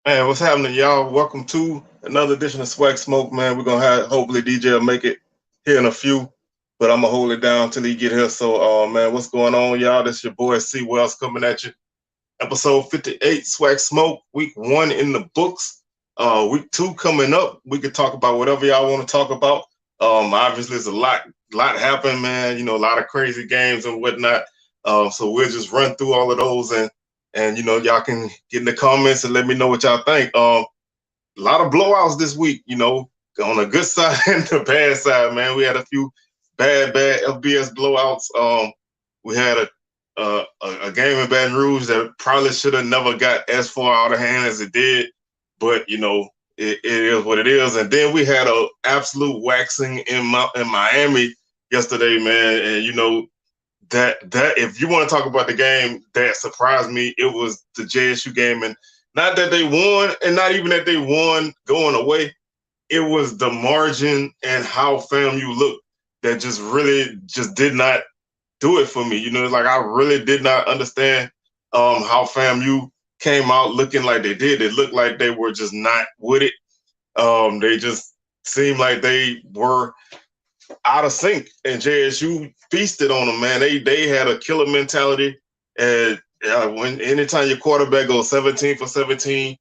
Man, what's happening, y'all? Welcome to another edition of SWAC Smoke, man. We're gonna have hopefully DJ will make it here in a few, but I'm gonna hold it down till he get here. So, man, what's going on, y'all? This your boy C Wells coming at you. Episode 58, SWAC Smoke, week 1 in the books. Week 2 coming up. We could talk about whatever y'all want to talk about. Obviously, there's a lot happened, man. A lot of crazy games and whatnot. So we'll just run through all of those and y'all can get in the comments and let me know what y'all think. A lot of blowouts this week, on the good side and the bad side, man. We had a few bad FBS blowouts. We had a game in Baton Rouge that probably should have never got as far out of hand as it did, but it is what it is. And then we had a absolute waxing in Miami yesterday, man. And that if you want to talk about the game that surprised me, it was the JSU game, and not that they won, and not even that they won going away. It was the margin and how FAMU looked that just really just did not do it for me. It's like I really did not understand how FAMU came out looking like they did. It looked like they were just not with it. They just seemed like they were out of sync, and JSU feasted on them. Man, they had a killer mentality, and when anytime your quarterback goes 17 for 17,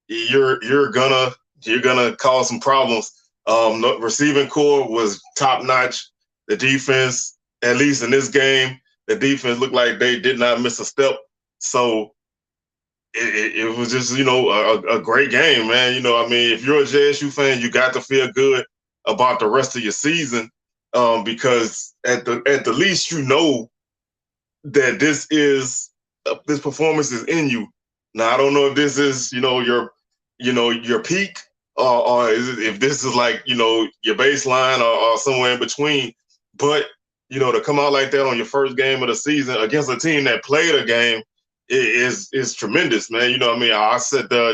you're gonna cause some problems. The receiving core was top notch. The defense, at least in this game, the defense looked like they did not miss a step. So it was just a great game, man. If you're a JSU fan, you got to feel good about the rest of your season, because at the least that this performance is in you. Now I don't know if this is your peak, or if this is like your baseline, or somewhere in between. But to come out like that on your first game of the season against a team that played a game is tremendous, man. I sat there,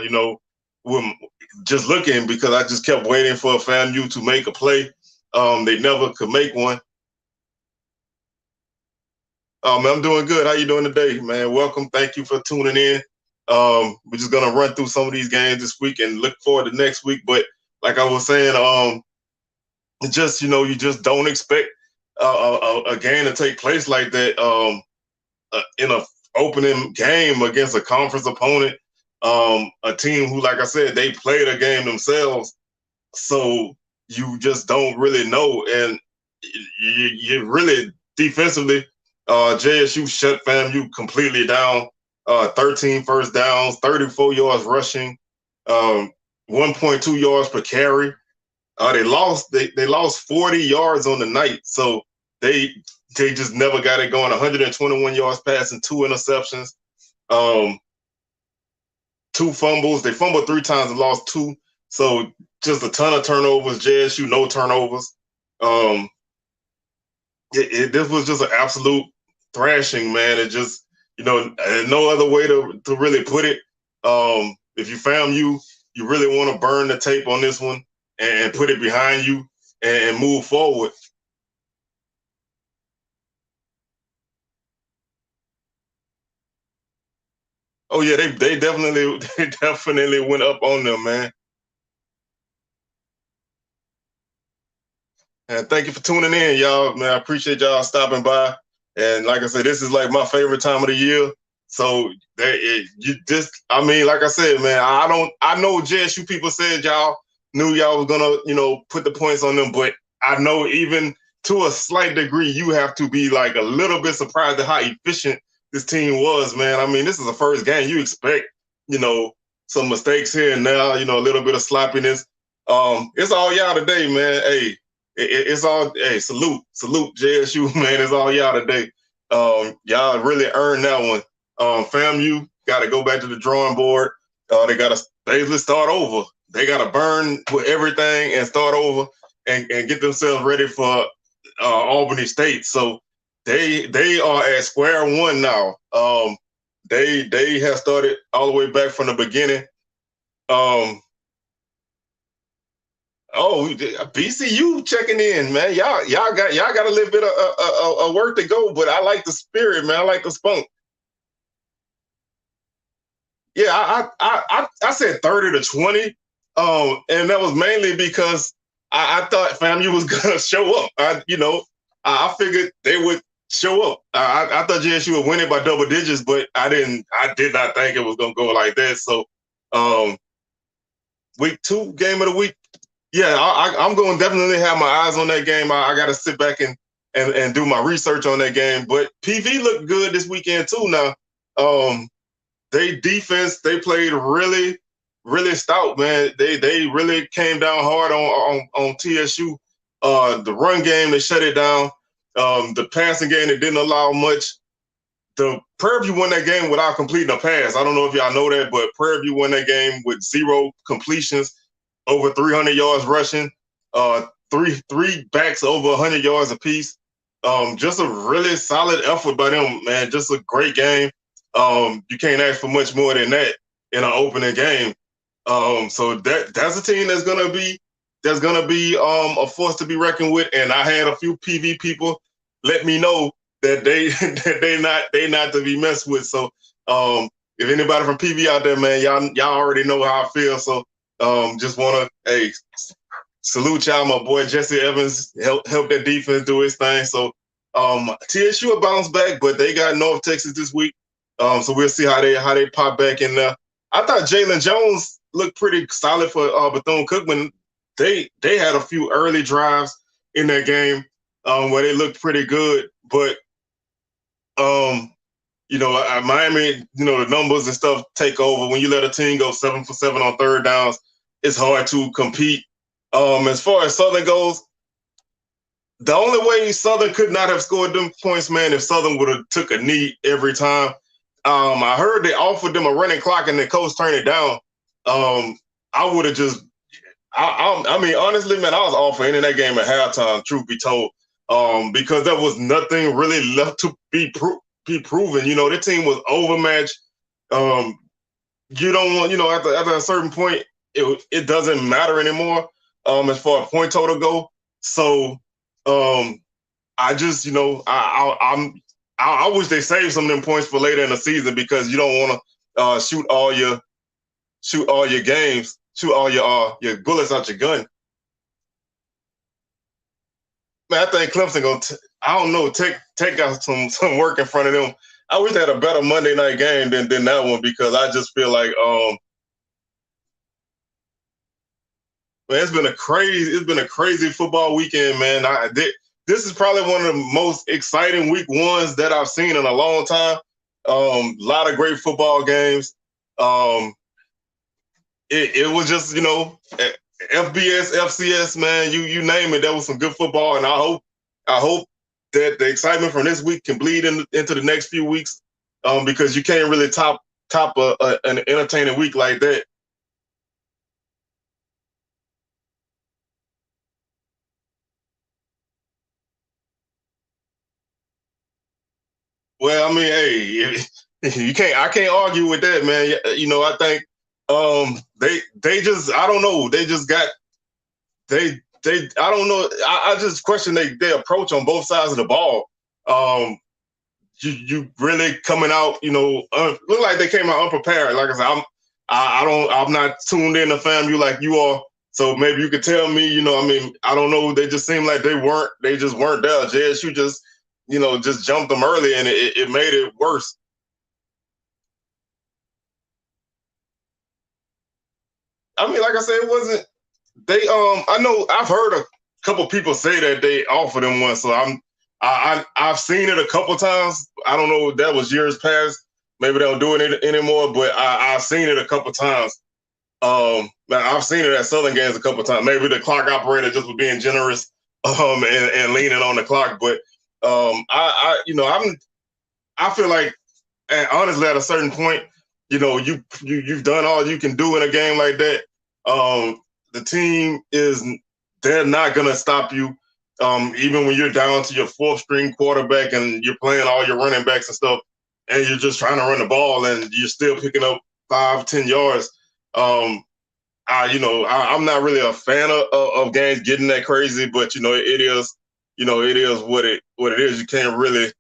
just looking, because I just kept waiting for a FAMU to make a play. They never could make one. Man, I'm doing good. How you doing today, man? Welcome. Thank you for tuning in. We're just gonna run through some of these games this week and look forward to next week. But like I was saying, just you just don't expect a game to take place like that, in a opening game against a conference opponent, a team who, like I said, they played a game themselves. So you just don't really know, and you really defensively, JSU shut FAMU completely down. 13 first downs, 34 yards rushing, 1.2 yards per carry. They lost 40 yards on the night, so they just never got it going. 121 yards passing, 2 interceptions, 2 fumbles. They fumbled 3 times and lost 2. So just a ton of turnovers. JSU, no turnovers. This was just an absolute thrashing, man. It just, no other way to really put it. If you FAMU, you really want to burn the tape on this one and put it behind you and move forward. Oh yeah, they definitely went up on them, man. And thank you for tuning in, y'all. Man, I appreciate y'all stopping by. And like I said, this is like my favorite time of the year. So like I said, man, I know JSU people said y'all knew y'all was gonna, put the points on them, but I know even to a slight degree, you have to be like a little bit surprised at how efficient this team was, man. This is the first game. You expect, some mistakes here and there, a little bit of sloppiness. It's all y'all today, man. Hey, it's all, hey, salute JSU, man. It's all y'all today. Y'all really earned that one. FAMU got to go back to the drawing board. They got to basically start over. They got to burn with everything and start over and get themselves ready for Albany State. So they are at square one now. They have started all the way back from the beginning. Oh, BCU checking in, man. Y'all got a little bit of work to go, but I like the spirit, man. I like the spunk. Yeah, I said 30-20, and that was mainly because I thought FAMU was gonna show up. I figured they would show up. I thought JSU would win it by double digits, but I did not think it was gonna go like that. So, week 2, game of the week. Yeah, I'm going to definitely have my eyes on that game. I got to sit back and do my research on that game. But PV looked good this weekend too. Now, they defense, they played really, really stout, man. They really came down hard on TSU. The run game, they shut it down. The passing game, they didn't allow much. The Prairie View won that game without completing a pass. I don't know if y'all know that, but Prairie View won that game with 0 completions, over 300 yards rushing, three backs over 100 yards apiece. Just a really solid effort by them, man. Just a great game. You can't ask for much more than that in an opening game. So that's a team that's gonna be a force to be reckoned with. And I had a few PV people let me know that they not to be messed with. So if anybody from PV out there, man, y'all already know how I feel. So just wanna salute y'all. My boy Jesse Evans help that defense do his thing. So TSU will bounce back, but they got North Texas this week. So we'll see how they pop back in there. I thought Jalen Jones looked pretty solid for Bethune-Cookman. They had a few early drives in that game where they looked pretty good, but Miami, the numbers and stuff take over. When you let a team go 7 for 7 on third downs, it's hard to compete. As far as Southern goes, the only way Southern could not have scored them points, man, if Southern would have took a knee every time. I heard they offered them a running clock and the coach turned it down. I would have just, I mean, honestly, man, I was all for ending that game at halftime, truth be told, because there was nothing really left to be proven. The team was overmatched. You don't want, after a certain point, it doesn't matter anymore as far as point total go. So I just, I wish they saved some of them points for later in the season, because you don't want to shoot all your bullets out your gun. Man, I think Clemson I don't know, take out some work in front of them. I wish they had a better Monday night game than that one, because I just feel like man, it's been a crazy football weekend, man. This is probably one of the most exciting week ones that I've seen in a long time. A lot of great football games. It was just, FBS, FCS, man, you name it. That was some good football, and I hope that the excitement from this week can bleed into the next few weeks, because you can't really top an entertaining week like that. Well, I mean, hey, I can't argue with that, man. I think they just, I don't know, they just got I don't know. I just question their approach on both sides of the ball. You really coming out, look like they came out unprepared. Like I said, I'm not tuned in to FAMU like you are. So maybe you could tell me, I don't know. They just seemed like they just weren't there. JSU just, just jumped them early, and it made it worse. I mean, like I said, it wasn't. I know I've heard a couple people say that they offered them one, so I've seen it a couple times. I don't know if that was years past. Maybe they don't do it anymore, but I've seen it a couple times. I've seen it at Southern games a couple times. Maybe the clock operator just was being generous and leaning on the clock. But I feel like, and honestly, at a certain point, you've done all you can do in a game like that. The team they're not gonna stop you. Even when you're down to your fourth string quarterback and you're playing all your running backs and stuff, and you're just trying to run the ball and you're still picking up 5-10 yards. I'm not really a fan of games getting that crazy, but it is what it is. You can't really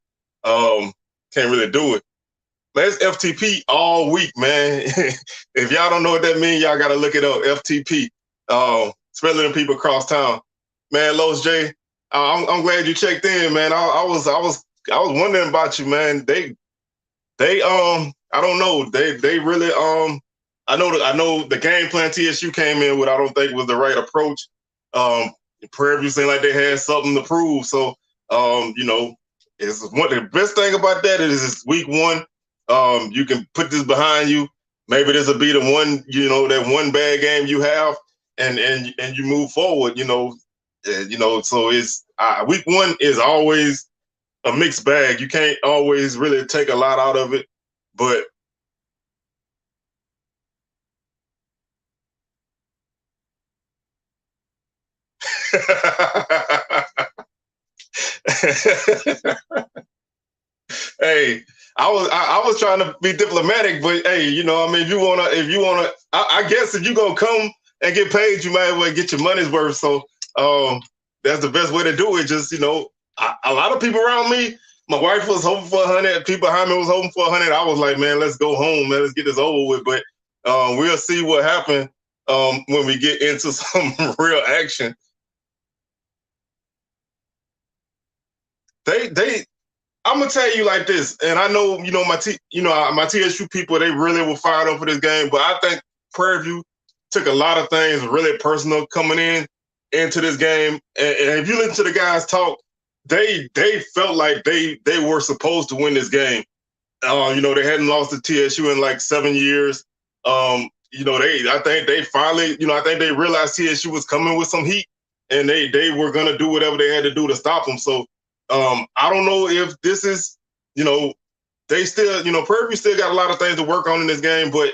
do it. Man, it's FTP all week, man. If y'all don't know what that means, y'all got to look it up. FTP, especially them people across town. Man, Los J, I'm glad you checked in, man. I was wondering about you, man. I don't know. They really I know the game plan TSU came in with I don't think was the right approach. Prairie View seemed like they had something to prove. So you know, the best thing about that is it's week one. You can put this behind you. Maybe this will be the one, you know, that one bad game you have, and you move forward. So it's week one is always a mixed bag. You can't always really take a lot out of it, but hey, I was trying to be diplomatic, but hey, you know, I mean, if you wanna, I guess if you gonna come and get paid, you might as well get your money's worth. So that's the best way to do it. Just a lot of people around me. My wife was hoping for 100. People behind me was hoping for 100. I was like, man, let's go home, man. Let's get this over with. But we'll see what happens when we get into some real action. I'm gonna tell you like this, and I know my TSU people, they really were fired up for this game, but I think Prairie View took a lot of things really personal coming into this game, and if you listen to the guys talk, they felt like they were supposed to win this game. They hadn't lost to TSU in like 7 years. I think they finally, I think they realized TSU was coming with some heat, and they were gonna do whatever they had to do to stop them. So I don't know if this is, they still, Prairie View still got a lot of things to work on in this game, but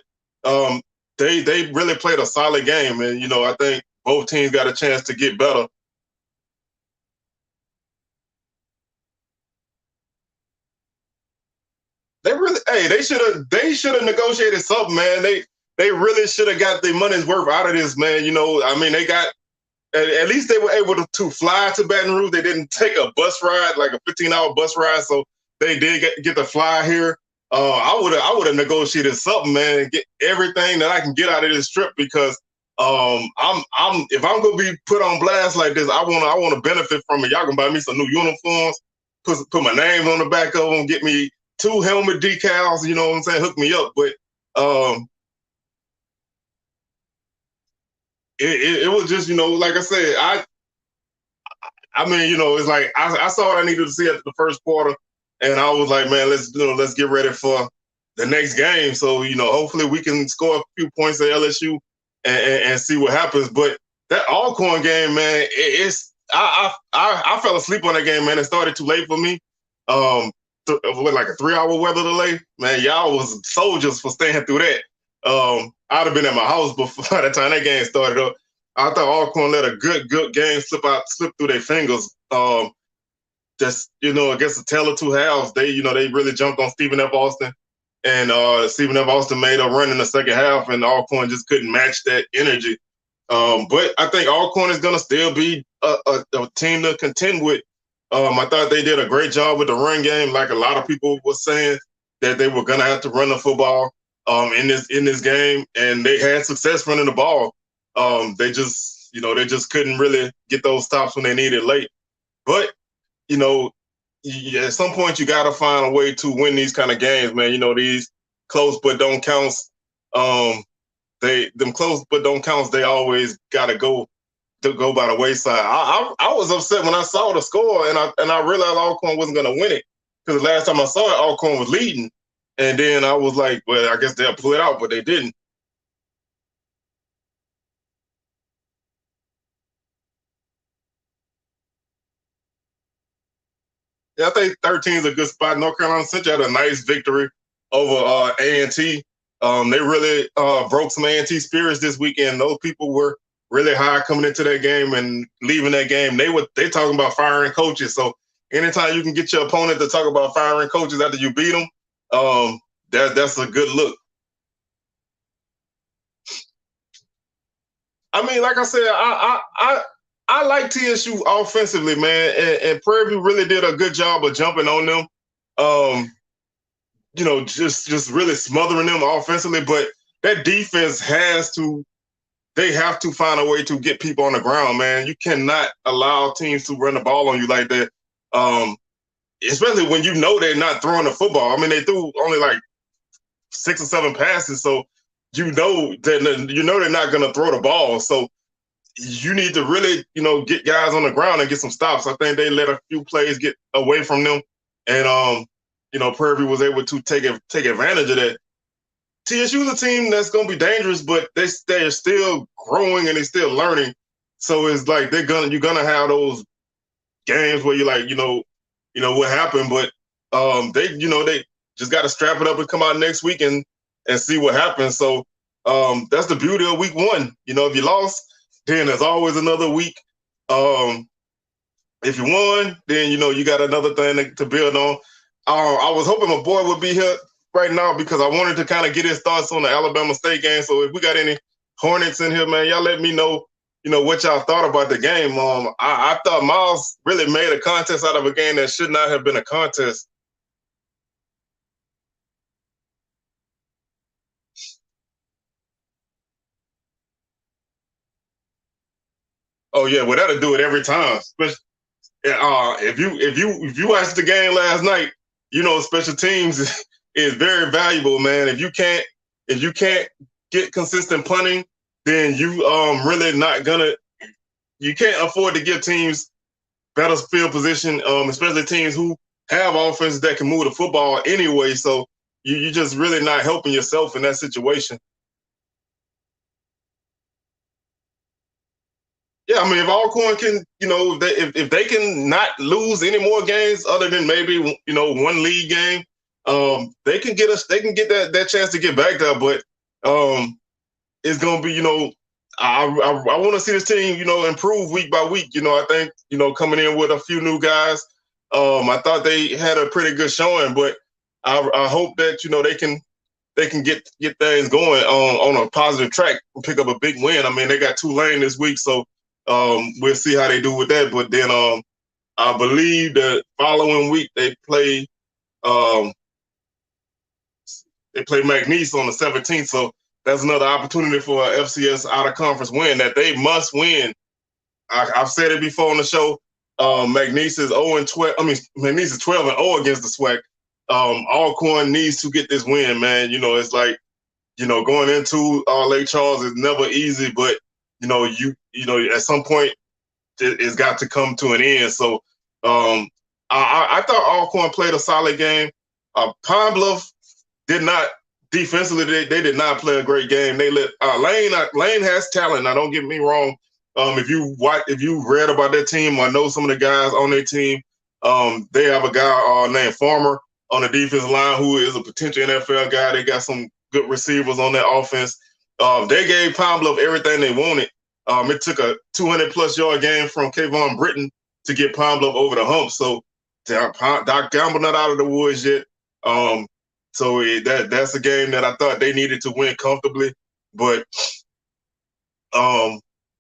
they really played a solid game, and I think both teams got a chance to get better. They should have negotiated something, man. They really should have got their money's worth out of this, man. I mean, they got. At least they were able to fly to Baton Rouge. They didn't take a bus ride, like a 15-hour bus ride. So they did get to fly here. I would have negotiated something, man, and get everything that I can get out of this trip, because if I'm gonna be put on blast like this, I wanna benefit from it. Y'all can buy me some new uniforms, put my name on the back of them, get me 2 helmet decals. You know what I'm saying? Hook me up, but. It was just, like I said, I mean, it's like I saw what I needed to see after the first quarter, and I was like, man, let's get ready for the next game. So, hopefully we can score a few points at LSU and see what happens. But that Alcorn game, man, I fell asleep on that game, man. It started too late for me. With like a 3-hour weather delay, man, y'all was soldiers for staying through that. I'd have been at my house before the time that game started up. I thought Alcorn let a good game slip through their fingers. Against the tale of two halves, they really jumped on Stephen F. Austin, and Stephen F. Austin made a run in the second half, and Alcorn just couldn't match that energy. But I think Alcorn is gonna still be a team to contend with. I thought they did a great job with the run game, like a lot of people were saying that they were gonna have to run the football in this game, and they had success running the ball. They just couldn't really get those stops when they needed late. But at some point you got to find a way to win these kind of games, man. These close but don't counts. Close but don't counts. They always got to go by the wayside. I was upset when I saw the score, and I realized Alcorn wasn't going to win it, because the last time I saw it, Alcorn was leading. And then I was like, well, I guess they'll pull it out, but they didn't. Yeah, I think 13 is a good spot. North Carolina Central had a nice victory over A&T. They really broke some A&T spirits this weekend. Those people were really high coming into that game and leaving that game. They talking about firing coaches. So anytime you can get your opponent to talk about firing coaches after you beat them, that's a good look. I mean, like I said, I like TSU offensively, man, and Prairie View really did a good job of jumping on them. just really smothering them offensively. But that defense they have to find a way to get people on the ground, man. You cannot allow teams to run the ball on you like that. Especially when you know they're not throwing the football. I mean, they threw only like 6 or 7 passes, so you know they're not going to throw the ball. So you need to really, get guys on the ground and get some stops. I think they let a few plays get away from them, and Prairie View was able to take advantage of that. TSU is a team that's going to be dangerous, but they're still growing and they're still learning. So it's like you're gonna have those games where you're like, what happened, but they just got to strap it up and come out next week and see what happens. So that's the beauty of week 1. If you lost, then there's always another week. If you won, then you got another thing to build on. I was hoping my boy would be here right now because I wanted to kind of get his thoughts on the Alabama State game. So if we got any Hornets in here, man, y'all let me know, what y'all thought about the game. I thought Miles really made a contest out of a game that should not have been a contest. Oh yeah, well that'll do it every time. If you watched the game last night, special teams is very valuable, man. If you can't get consistent punting, then you really not gonna. You can't afford to give teams better field position, especially teams who have offenses that can move the football anyway. So you just really not helping yourself in that situation. Yeah, I mean, if Alcorn can, if they can not lose any more games other than maybe one league game, they can get that chance to get back there. But it's gonna be, I want to see this team, improve week by week. I think, coming in with a few new guys, I thought they had a pretty good showing, but I hope that they can get things going on a positive track and pick up a big win. I mean, they got Tulane this week, so we'll see how they do with that. But then I believe the following week they play McNeese on the 17th, so that's another opportunity for a FCS out of conference win that they must win. I've said it before on the show. McNeese is 0-12. I mean, McNeese is 12-0 against the SWAC. Alcorn needs to get this win, man. It's like, going into Lake Charles is never easy, but at some point it's got to come to an end. So I thought Alcorn played a solid game. Pine Bluff did not defensively. They did not play a great game. They let Lane has talent. Now, don't get me wrong. If you read about that team or know some of the guys on their team, they have a guy named Farmer on the defensive line who is a potential NFL guy. They got some good receivers on their offense. They gave Pine Bluff everything they wanted. It took a 200-plus yard game from Kayvon Britton to get Pine Bluff over the hump. So Doc Gamble not out of the woods yet. So that's a game that I thought they needed to win comfortably, but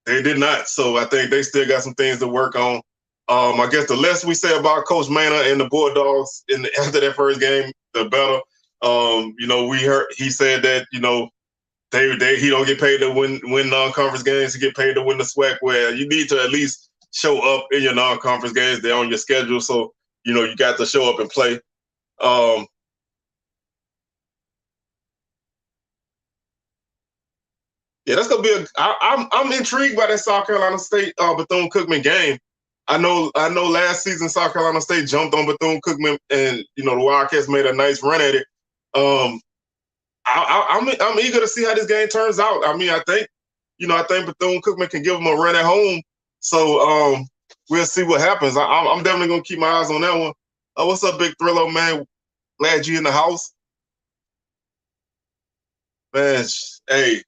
they did not. So I think they still got some things to work on. I guess the less we say about Coach Manor and the Bulldogs after that first game, the better. We heard he said that he don't get paid to win non-conference games. He get paid to win the SWAC. Where you need to at least show up in your non-conference games. They're on your schedule, so you got to show up and play. Yeah, that's gonna be I'm intrigued by that South Carolina State Bethune-Cookman game. I know last season South Carolina State jumped on Bethune-Cookman and the Wildcats made a nice run at it. I'm eager to see how this game turns out. I mean, I think Bethune-Cookman can give them a run at home. So we'll see what happens. I'm definitely gonna keep my eyes on that one. What's up, Big Thrillo, man? Glad you in the house, man. Hey.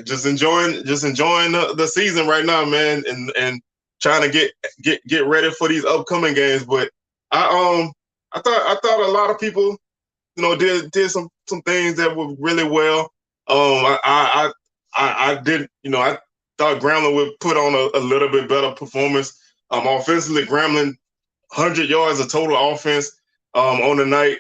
Just enjoying the season right now, man, and trying to get ready for these upcoming games. But I thought a lot of people, did some things that were really well. I thought Grambling would put on a little bit better performance. Offensively, Grambling 100 yards of total offense on the night.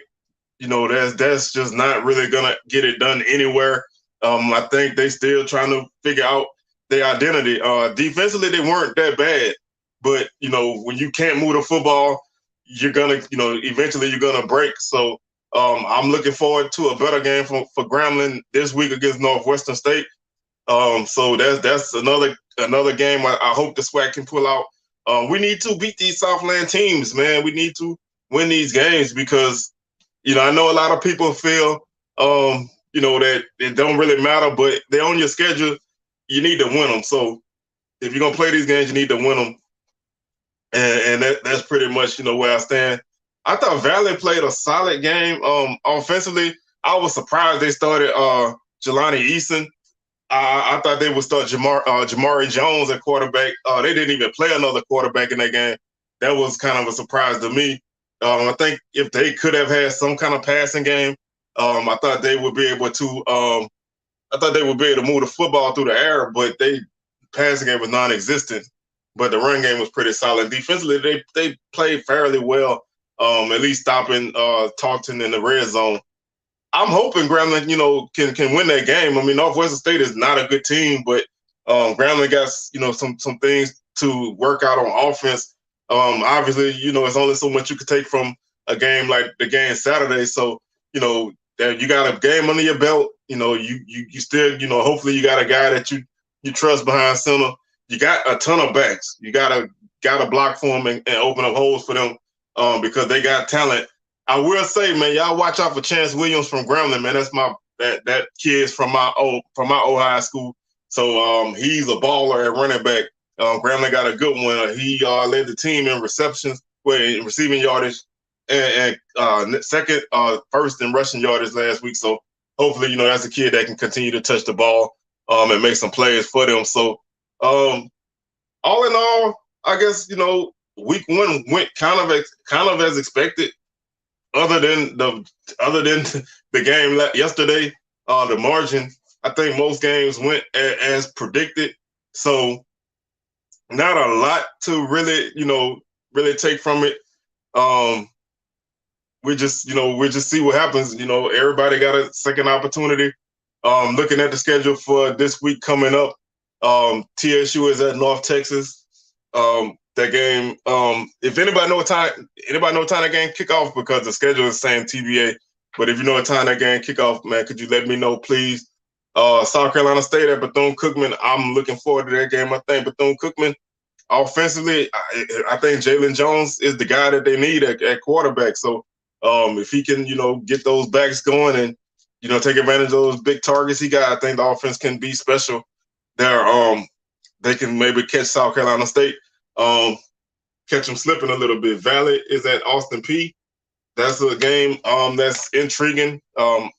that's just not really gonna get it done anywhere. I think they still trying to figure out their identity. Defensively, they weren't that bad, but when you can't move the football, you're gonna, eventually you're gonna break. So I'm looking forward to a better game for Grambling this week against Northwestern State. So that's another game I hope the SWAC can pull out. We need to beat these Southland teams, man. We need to win these games because I know a lot of people feel that it don't really matter, but they're on your schedule. You need to win them. So if you're gonna play these games, you need to win them. And that's pretty much where I stand. I thought Valley played a solid game. Offensively, I was surprised they started Jelani Eason. I thought they would start Jamari Jones at quarterback. They didn't even play another quarterback in that game. That was kind of a surprise to me. I think if they could have had some kind of passing game, I thought they would be able to. I thought they would be able to move the football through the air, but they passing game was non-existent. But the run game was pretty solid. Defensively, they played fairly well. At least stopping Taunton in the red zone. I'm hoping Grambling, can win that game. I mean, Northwestern State is not a good team, but Grambling got, some things to work out on offense. Obviously, it's only so much you could take from a game like the game Saturday. So, that you got a game under your belt. You still, hopefully you got a guy that you trust behind center. You got a ton of backs. You got to block for them and open up holes for them because they got talent. I will say, man, y'all watch out for Chance Williams from Grambling, man. That's that kid's from my old high school. So he's a baller at running back. Grambling got a good one. He led the team in receptions, in receiving yardage, and first in rushing yardage last week. So hopefully, that's a kid that can continue to touch the ball and make some plays for them. So all in all, I guess week one went kind of as expected. Other than the game yesterday, the margin, I think most games went as predicted. So not a lot to really take from it. We just see what happens. Everybody got a second opportunity. Looking at the schedule for this week coming up, TSU is at North Texas. That game, if anybody know what time that game kick off, because the schedule is saying TBA. But if you know what time that game kick off, man, could you let me know, please? South Carolina State at Bethune-Cookman. I'm looking forward to that game. I think Bethune-Cookman, offensively, I think Jalen Jones is the guy that they need at quarterback. So if he can, get those backs going and, take advantage of those big targets he got, I think the offense can be special there. They can maybe catch South Carolina State. Catch them slipping a little bit. Valley is at Austin Peay. That's a game that's intriguing. Bama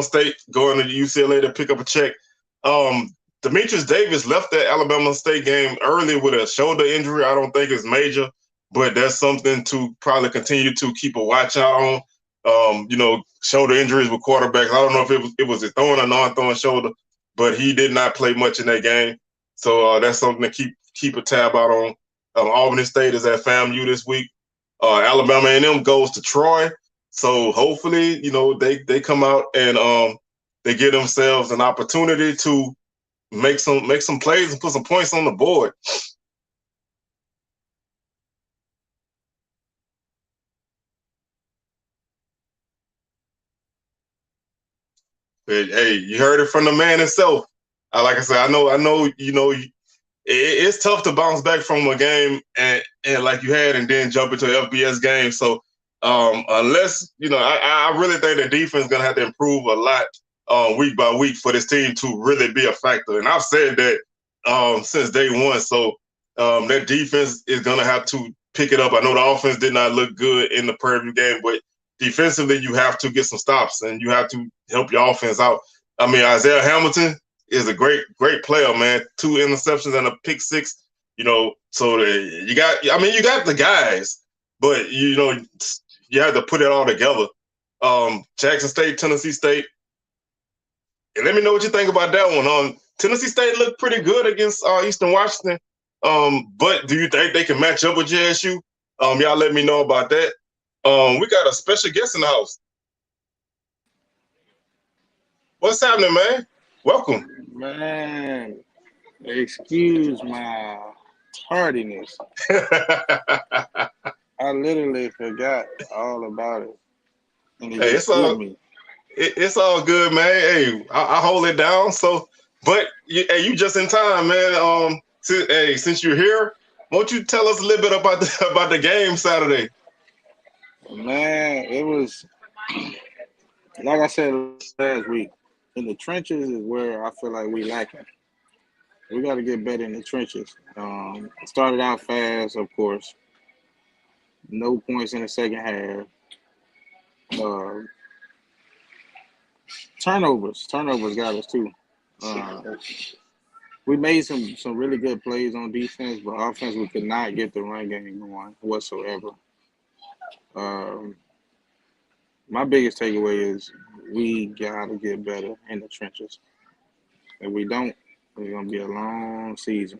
State going to UCLA to pick up a check. Demetrius Davis left that Alabama State game early with a shoulder injury. I don't think it's major, but that's something to probably continue to keep a watch out on. Shoulder injuries with quarterbacks. I don't know if it was a throwing or non-throwing shoulder, but he did not play much in that game. So that's something to keep a tab out on. Albany State is at FAMU this week. Alabama A&M goes to Troy. So hopefully, they come out and they give themselves an opportunity to make some plays and put some points on the board. But, hey, you heard it from the man himself. Like I said, I know, it's tough to bounce back from a game and like you had and then jump into an FBS game. So unless, I really think the defense is going to have to improve a lot week by week for this team to really be a factor. And I've said that since day one. So that defense is going to have to pick it up. I know the offense did not look good in the Prairie View game, but defensively you have to get some stops and you have to help your offense out. I mean, Isaiah Hamilton is a great player, man. 2 interceptions and a pick 6. So you got the guys, but you have to put it all together. Jackson State, Tennessee State. And let me know what you think about that one. Tennessee State looked pretty good against Eastern Washington. But do you think they can match up with JSU? Y'all let me know about that. We got a special guest in the house. What's happening, man? Welcome. Man, excuse my tardiness. I literally forgot all about it. And it Hey, just hit me. it's all good, man. Hey, I hold it down. So, but you just in time, man. Since you're here, won't you tell us a little bit about the game Saturday? Man, it was like I said last week. In the trenches is where I feel like we lacking. We got to get better in the trenches. Started out fast, of course. No points in the second half. Uh, turnovers got us too. We made some really good plays on defense, but offense we could not get the run game going whatsoever. Um, my biggest takeaway is we gotta get better in the trenches. If we don't, it's gonna be a long season.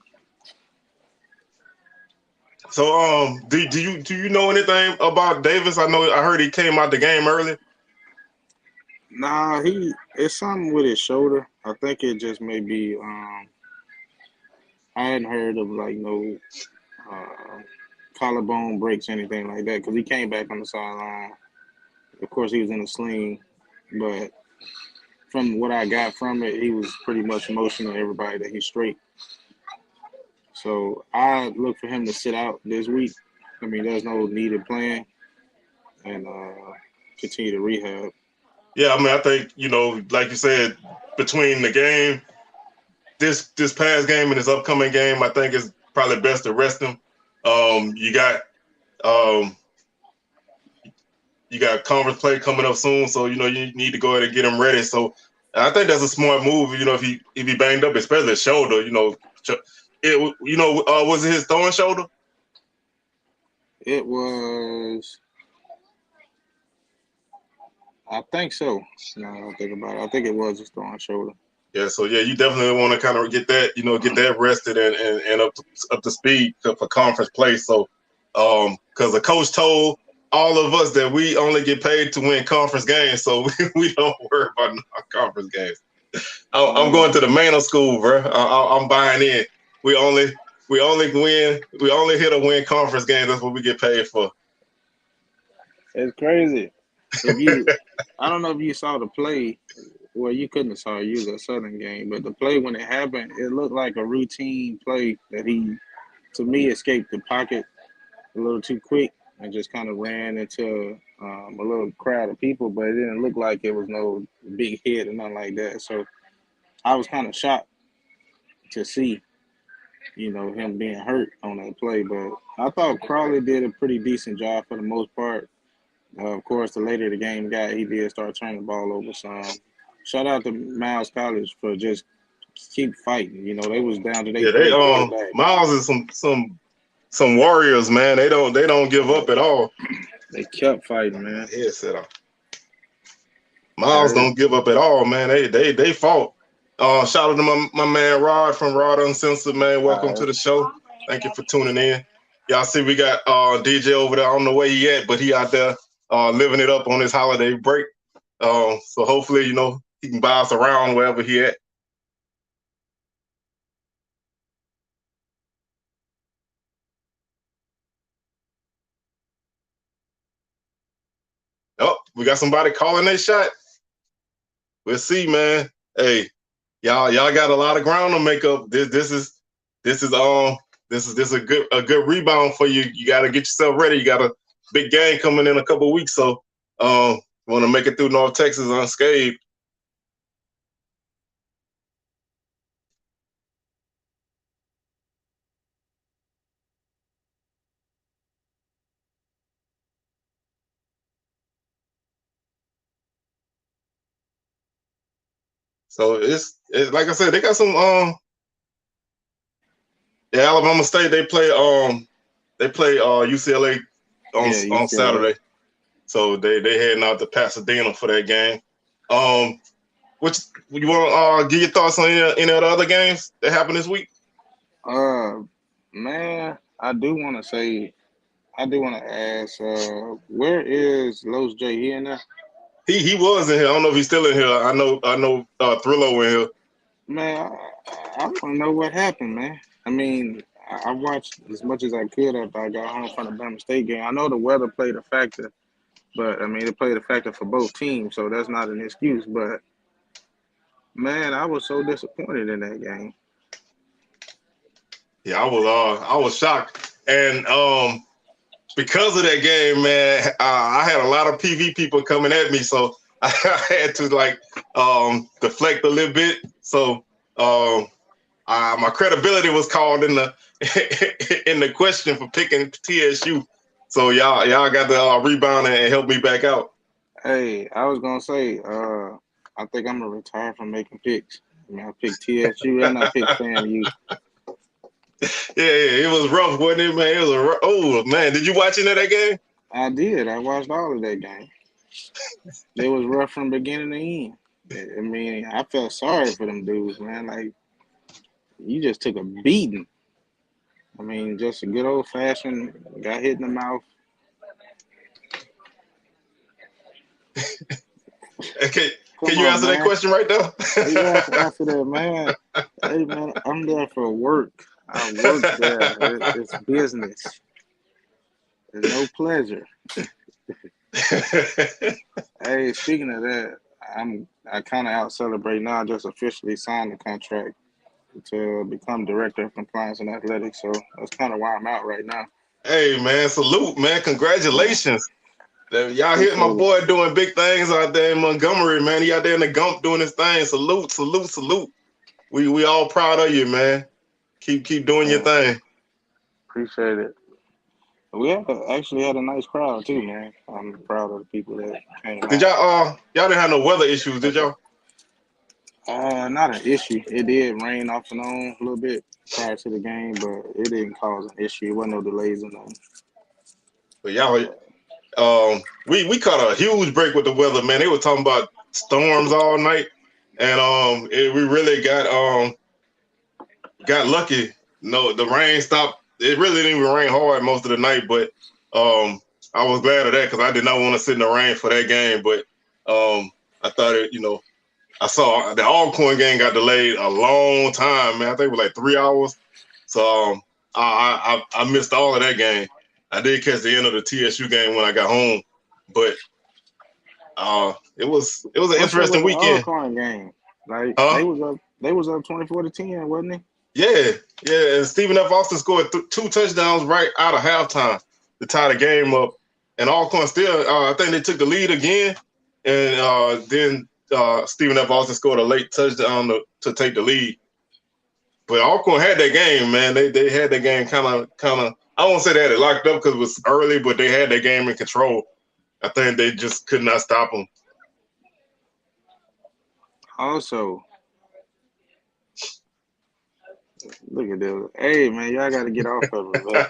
So, do you know anything about Davis? I heard he came out the game early. Nah, it's something with his shoulder. I think it just may be. I hadn't heard of like no uh, collarbone breaks, anything like that, because he came back on the sideline. Of course, he was in a sling, but from what I got from it, he was pretty much motioning everybody that he's straight. So I look for him to sit out this week. I mean, there's no needed plan, and continue to rehab. Yeah, I mean, I think like you said, between the game, this past game and this upcoming game, I think it's probably best to rest him. You got um, you got conference play coming up soon, so you need to go ahead and get him ready. So I think that's a smart move. If he banged up, especially his shoulder, was it his throwing shoulder? It was, I think so. Now I don't think about it. I think it was his throwing shoulder. Yeah, so yeah, you definitely want to kind of get that rested and up to speed for conference play. So, because the coach told all of us that we only get paid to win conference games, so we don't worry about non-conference games. I'm going to the Manor School, bro. I'm buying in. We only hit a win conference game. That's what we get paid for. It's crazy. I don't know if you saw the play. Well, you couldn't have saw it. You was at Southern game, but the play when it happened, it looked like a routine play that he, to me, escaped the pocket a little too quick and just kind of ran into a little crowd of people. But it didn't look like it was no big hit or nothing like that. So I was kind of shocked to see, him being hurt on that play. But I thought Crawley did a pretty decent job for the most part. Of course, the later the game got, he did start turning the ball over some. Shout out to Miles College for just keep fighting. They was down to their third quarterback. Miles is some warriors, man. They don't give up at all. They kept fighting, man. Yeah, set up. Miles don't give up at all, man. They fought. Shout out to my man Rod from Rod Uncensored, man. Welcome to the show. Thank you for tuning in. Y'all see we got DJ over there. I don't know where he at, but he out there living it up on his holiday break. So hopefully, he can buy us around wherever he at. Oh, we got somebody calling their shot. We'll see, man. Hey, y'all got a lot of ground to make up. This is a good rebound for you. You got to get yourself ready. You got a big game coming in a couple of weeks, so want to make it through North Texas unscathed. So it's like I said, they got some Alabama State. They play UCLA on Saturday. So they heading out to Pasadena for that game. Which you want to give your thoughts on any of the other games that happened this week? Man, I do want to say I do want to ask, where is Los J? He in there? He was in here. I don't know if he's still in here. I know Thrillo in here. Man, I want to know what happened, man. I mean, I watched as much as I could after I got home from the Bama State game. I know the weather played a factor, but I mean, it played a factor for both teams, so that's not an excuse. But man, I was so disappointed in that game. Yeah, I was shocked, and because of that game, man, I had a lot of PV people coming at me, so I had to deflect a little bit. So my credibility was called in the in the question for picking TSU. So y'all got to rebound and help me back out. Hey, I was gonna say, I think I'm gonna retire from making picks. I mean, I picked TSU and I picked FAMU. Yeah, it was rough, wasn't it, man? It was oh man, did you watch any of that game? I did. I watched all of that game. It was rough from beginning to end. I mean, I felt sorry for them dudes, man. Like, you just took a beating. I mean, just a good old fashioned got hit in the mouth. Okay. Can you answer that question right now? You have to answer that, man. Hey, man, I'm there for work. I work there. It's business. There's no pleasure. Hey, speaking of that, I kind of out celebrate now. I just officially signed the contract to become director of compliance and athletics. So that's kind of why I'm out right now. Hey, man, salute, man. Congratulations. Y'all hear my boy doing big things out there in Montgomery, man. He out there in the Gump doing his thing. Salute, salute, salute. We all proud of you, man. Keep doing your thing. Appreciate it. We actually had a nice crowd too, man. I'm proud of the people that came. Did y'all didn't have no weather issues, did y'all? Not an issue. It did rain off and on a little bit prior to the game, but it didn't cause an issue. It wasn't no delays or nothing. But y'all, we caught a huge break with the weather, man. They were talking about storms all night, and we really got lucky. No, the rain stopped. It really didn't even rain hard most of the night, but I was glad of that because I did not want to sit in the rain for that game. But I thought I saw the Alcorn game got delayed a long time, man. I think it was like 3 hours. So I missed all of that game. I did catch the end of the TSU game when I got home, but it was an interesting weekend. Alcorn game, like they was up 24-10, wasn't it? Yeah. And Stephen F. Austin scored 2 touchdowns right out of halftime to tie the game up, and Alcorn still, I think they took the lead again, and then Stephen F. Austin scored a late touchdown to take the lead. But Alcorn had that game, man. They had that game kind of. I won't say they had it locked up because it was early, but they had that game in control. I think they just could not stop them. Also, look at this. Hey, man, y'all got to get off of it, man.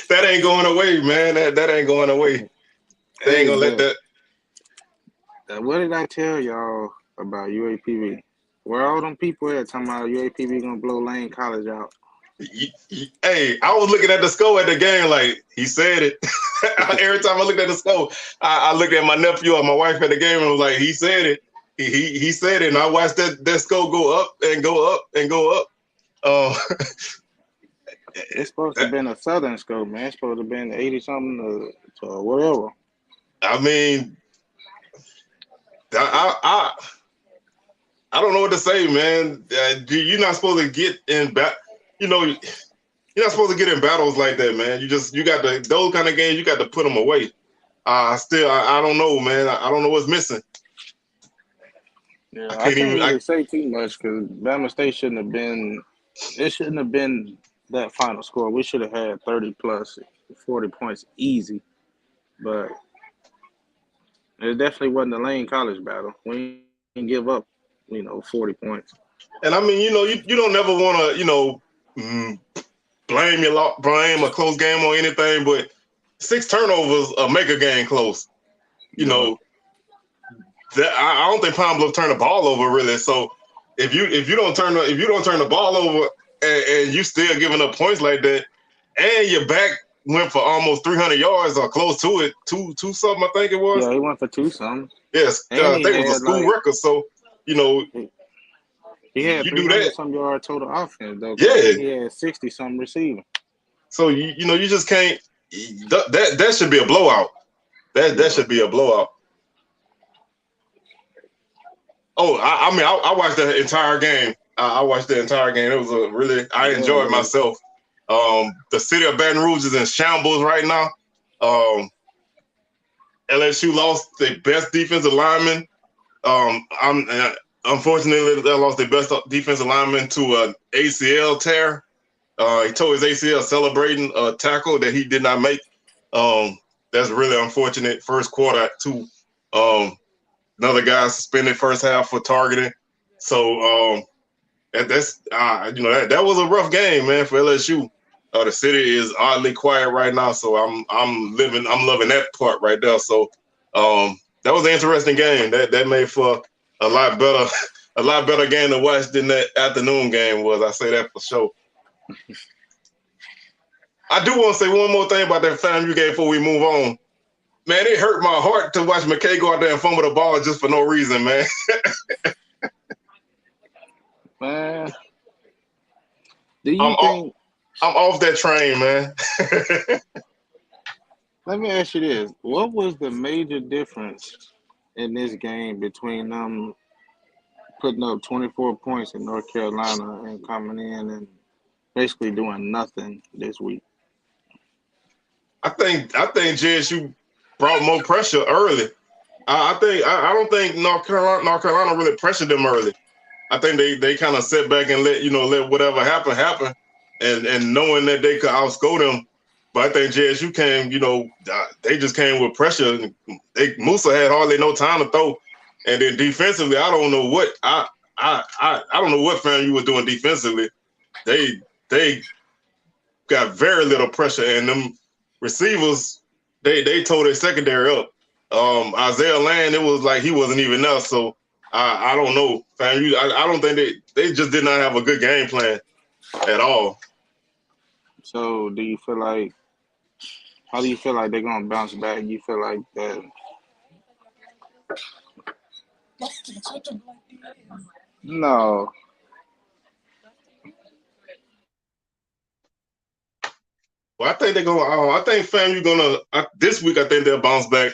That ain't going away, man. That ain't going away. They ain't going to let that. What did I tell y'all about UAPB? Where all them people at talking about UAPB going to blow Lane College out? Hey, I was looking at the score at the game like, he said it. Every time I looked at the score, I looked at my nephew or my wife at the game and was like, he said it. He said it, and I watched that score go up and go up and go up. It's supposed to have been a Southern score, man. It's supposed to have been 80-something to whatever. I mean, I don't know what to say, man. You're not supposed to get in you're not supposed to get in battles like that, man. You got those kind of games. You got to put them away. I don't know, man. I don't know what's missing. Yeah, I can't really say too much because Bama State shouldn't have been. It shouldn't have been that final score. We should have had 30 plus 40 points easy, but it definitely wasn't a Lane College battle. We didn't give up, 40 points. And I mean, you don't never want to, blame a close game on anything, but 6 turnovers make a game close. That I don't think Pine Bluff turned the ball over really. So if you don't turn the ball over and you still giving up points like that, and you're back went for almost 300 yards or close to it, two something I think it was. Yeah, he went for 2 something. Yes, And I he think it was a had school like record. So he had you do 300 that, some yard total offense though. 'Cause I yeah. think he had 60 something receiving. So you just can't. That should be a blowout. That should be a blowout. Oh, I watched the entire game. I watched the entire game. It was I enjoyed myself. The city of Baton Rouge is in shambles right now. LSU lost their best defensive lineman. Unfortunately, they lost their best defensive lineman to an ACL tear. He tore his ACL celebrating a tackle that he did not make. That's really unfortunate. First quarter, too. Another guy suspended first half for targeting. So that was a rough game, man, for LSU. The city is oddly quiet right now, so I'm loving that part right there. So that was an interesting game. That made for a lot better game to watch than that afternoon game was. I say that for sure. I do want to say one more thing about that FAMU game before we move on. Man, it hurt my heart to watch McKay go out there and fumble the ball just for no reason, man. Man, do you think I'm off that train, man? Let me ask you this: what was the major difference in this game between them putting up 24 points in North Carolina and coming in and basically doing nothing this week? I think JSU brought more pressure early. I don't think North Carolina really pressured them early. I think they kind of sit back and let whatever happen, and knowing that they could outscore them. But I think JSU came, they just came with pressure. Musa had hardly no time to throw, and then defensively, I don't know what FAMU was doing defensively. They got very little pressure, and them receivers they tore their secondary up. Isaiah Land, it was like he wasn't even there. So I don't know, FAMU. I don't think they just did not have a good game plan at all. So do you feel like? How do you feel like they're gonna bounce back? You feel like that? No. Well, I think they're gonna. I think FAMU gonna this week. I think they'll bounce back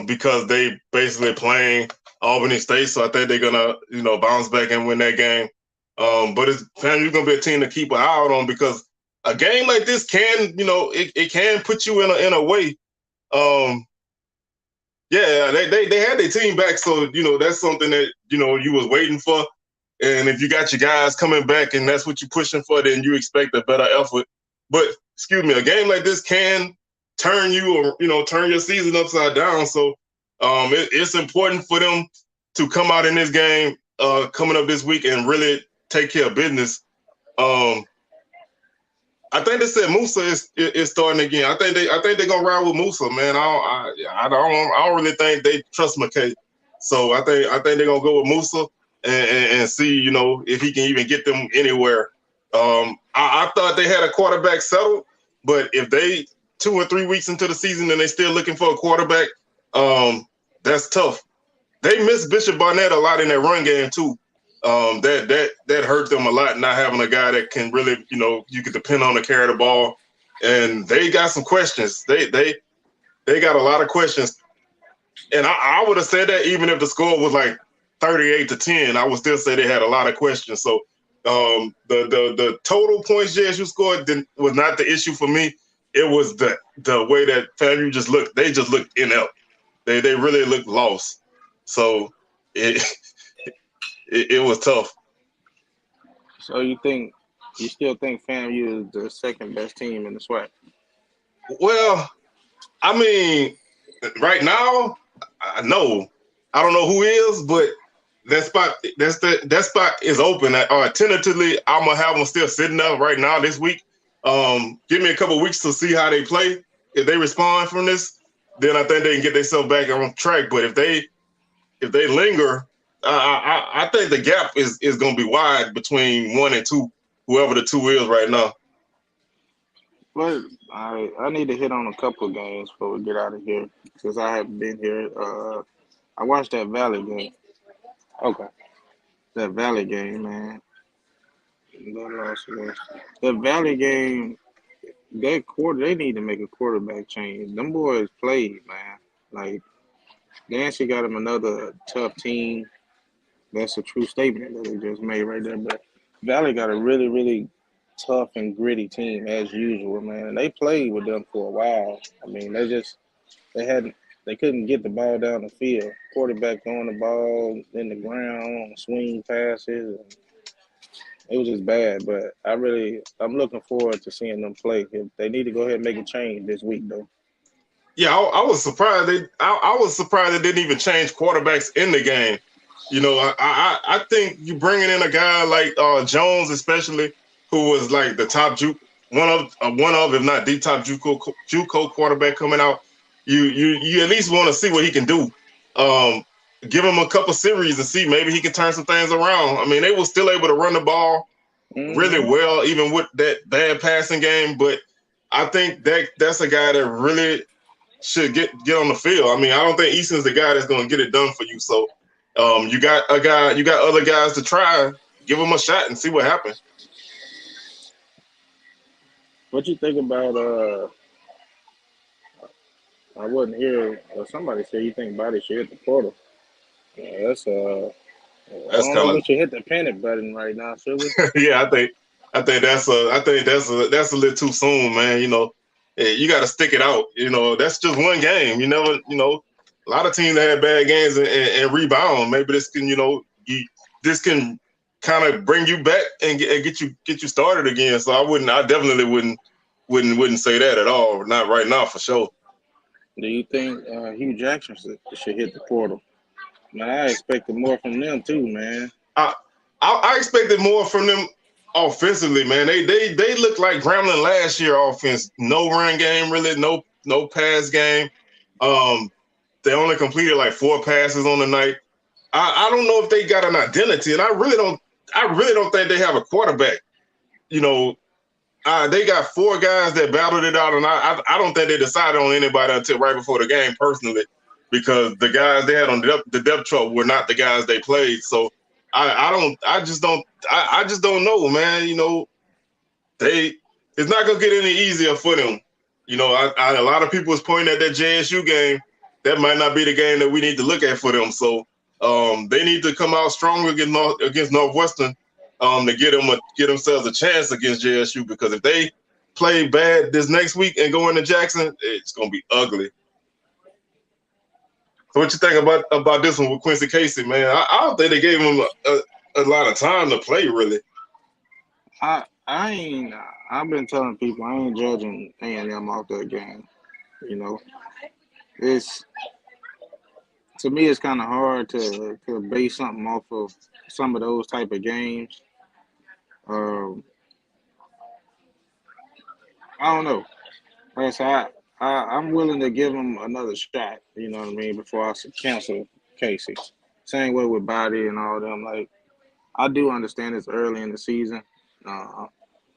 because they basically playing Albany State. So I think they're gonna bounce back and win that game. But FAMU gonna be a team to keep an eye out on because a game like this can it can put you in a way. Yeah, they had their team back, so that's something that you was waiting for. And if you got your guys coming back and that's what you're pushing for, then you expect a better effort. But excuse me, a game like this can turn you or turn your season upside down. So it's important for them to come out in this game coming up this week and really take care of business. I think they said Musa is starting again. I think they're gonna ride with Musa, man. I don't really think they trust McKay. So I think they're gonna go with Musa and see if he can even get them anywhere. I thought they had a quarterback settled, but if they 2 or 3 weeks into the season and they still looking for a quarterback, that's tough. They miss Bishop Barnett a lot in that run game too. That hurt them a lot, not having a guy that can really, you could depend on to carry the ball. And they got some questions. They got a lot of questions. And I would have said that even if the score was like 38-10, I would still say they had a lot of questions. So the total points JSU scored was not the issue for me. It was the way that FAMU just looked. They just looked inept. They really looked lost. So it was tough. So you still think FAMU is the second best team in the SWAC? Well, I mean, right now, no. I don't know who is, but that spot is open. Tentatively, I'm gonna have them still sitting there right now this week. Give me a couple weeks to see how they play. If they respond from this, then I think they can get themselves back on track. But if they linger, I think the gap is going to be wide between 1 and 2, whoever the 2 is right now. But I need to hit on a couple of games before we get out of here since I haven't been here. I watched that Valley game. Okay, that Valley game, man. That Valley game, that quarter, they need to make a quarterback change. Them boys played, man. Like Nancy got him another tough team. That's a true statement that they just made right there. But Valley got a really, really tough and gritty team as usual, man. They played with them for a while. I mean, they couldn't get the ball down the field. Quarterback throwing the ball in the ground, swing passes. It was just bad. But I'm looking forward to seeing them play. They need to go ahead and make a change this week, though. Yeah, I was surprised. I was surprised they didn't even change quarterbacks in the game. You know, I think you bringing in a guy like Jones, especially, who was like the top one of if not the top JUCO quarterback coming out. You at least want to see what he can do. Give him a couple series and see maybe he can turn some things around. I mean, they were still able to run the ball really well, even with that bad passing game. But I think that's a guy that really should get on the field. I mean, I don't think Easton's the guy that's going to get it done for you. So you got other guys to try. Give them a shot and see what happens. What you think about? I wasn't here. Somebody said you think Body should hit the portal. Yeah, I That's don't know if kind we should hit the panic button right now, should we? of yeah. I think that's a little too soon, man. You know, you got to stick it out. You know, that's just one game. You never, you know, a lot of teams that have bad games and rebound. Maybe this can, this can kind of bring you back and get you started again. So I definitely wouldn't say that at all. Not right now for sure. Do you think Hugh Jackson should hit the portal? Man, I expected more from them too, man. I expected more from them offensively, man. They looked like Grambling last year offense. No run game, really, no pass game. They only completed like 4 passes on the night. I don't know if they got an identity, and I really don't think they have a quarterback. You know, they got 4 guys that battled it out, and I don't think they decided on anybody until right before the game, personally, because the guys they had on the depth chart were not the guys they played. So I just don't know, man. You know, it's not gonna get any easier for them. You know, a lot of people was pointing at that JSU game. That might not be the game that we need to look at for them. So they need to come out stronger against Northwestern to get themselves a chance against JSU, because if they play bad this next week and go into Jackson, it's gonna be ugly. So what you think about this one with Quincy Casey, man? I don't think they gave him a lot of time to play, really. I ain't. I've been telling people I ain't judging A&M off that game. You know, it's to me it's kind of hard to base something off of some of those type of games. Um, I don't know. Like I said, I'm willing to give him another shot. You know what I mean? Before I cancel Casey. Same way with Body and all them. Like I do understand it's early in the season. Uh,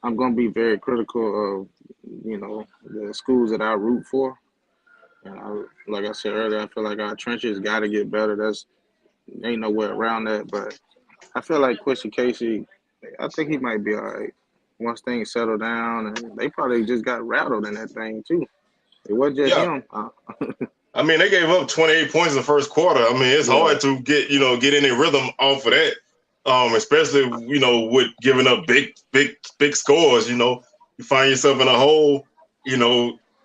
I'm gonna be very critical of the schools that I root for. And like I said earlier, I feel like our trenches got to get better. Ain't nowhere around that. But I feel like Quincy Casey, I think he might be all right once things settle down. And they probably just got rattled in that thing too. It wasn't just Yeah. him. I mean, they gave up 28 points in the first quarter. I mean, it's hard to get any rhythm off of that, especially with giving up big scores. You find yourself in a hole.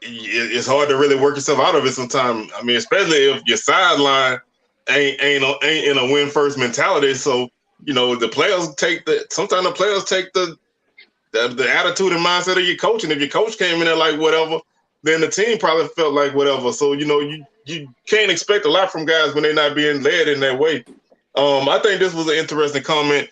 It's hard to really work yourself out of it sometimes. I mean, especially if your sideline ain't in a win first mentality. So the players sometimes the players take the attitude and mindset of your coach, and if your coach came in there like whatever, then the team probably felt like whatever. So, you can't expect a lot from guys when they're not being led in that way. I think this was an interesting comment.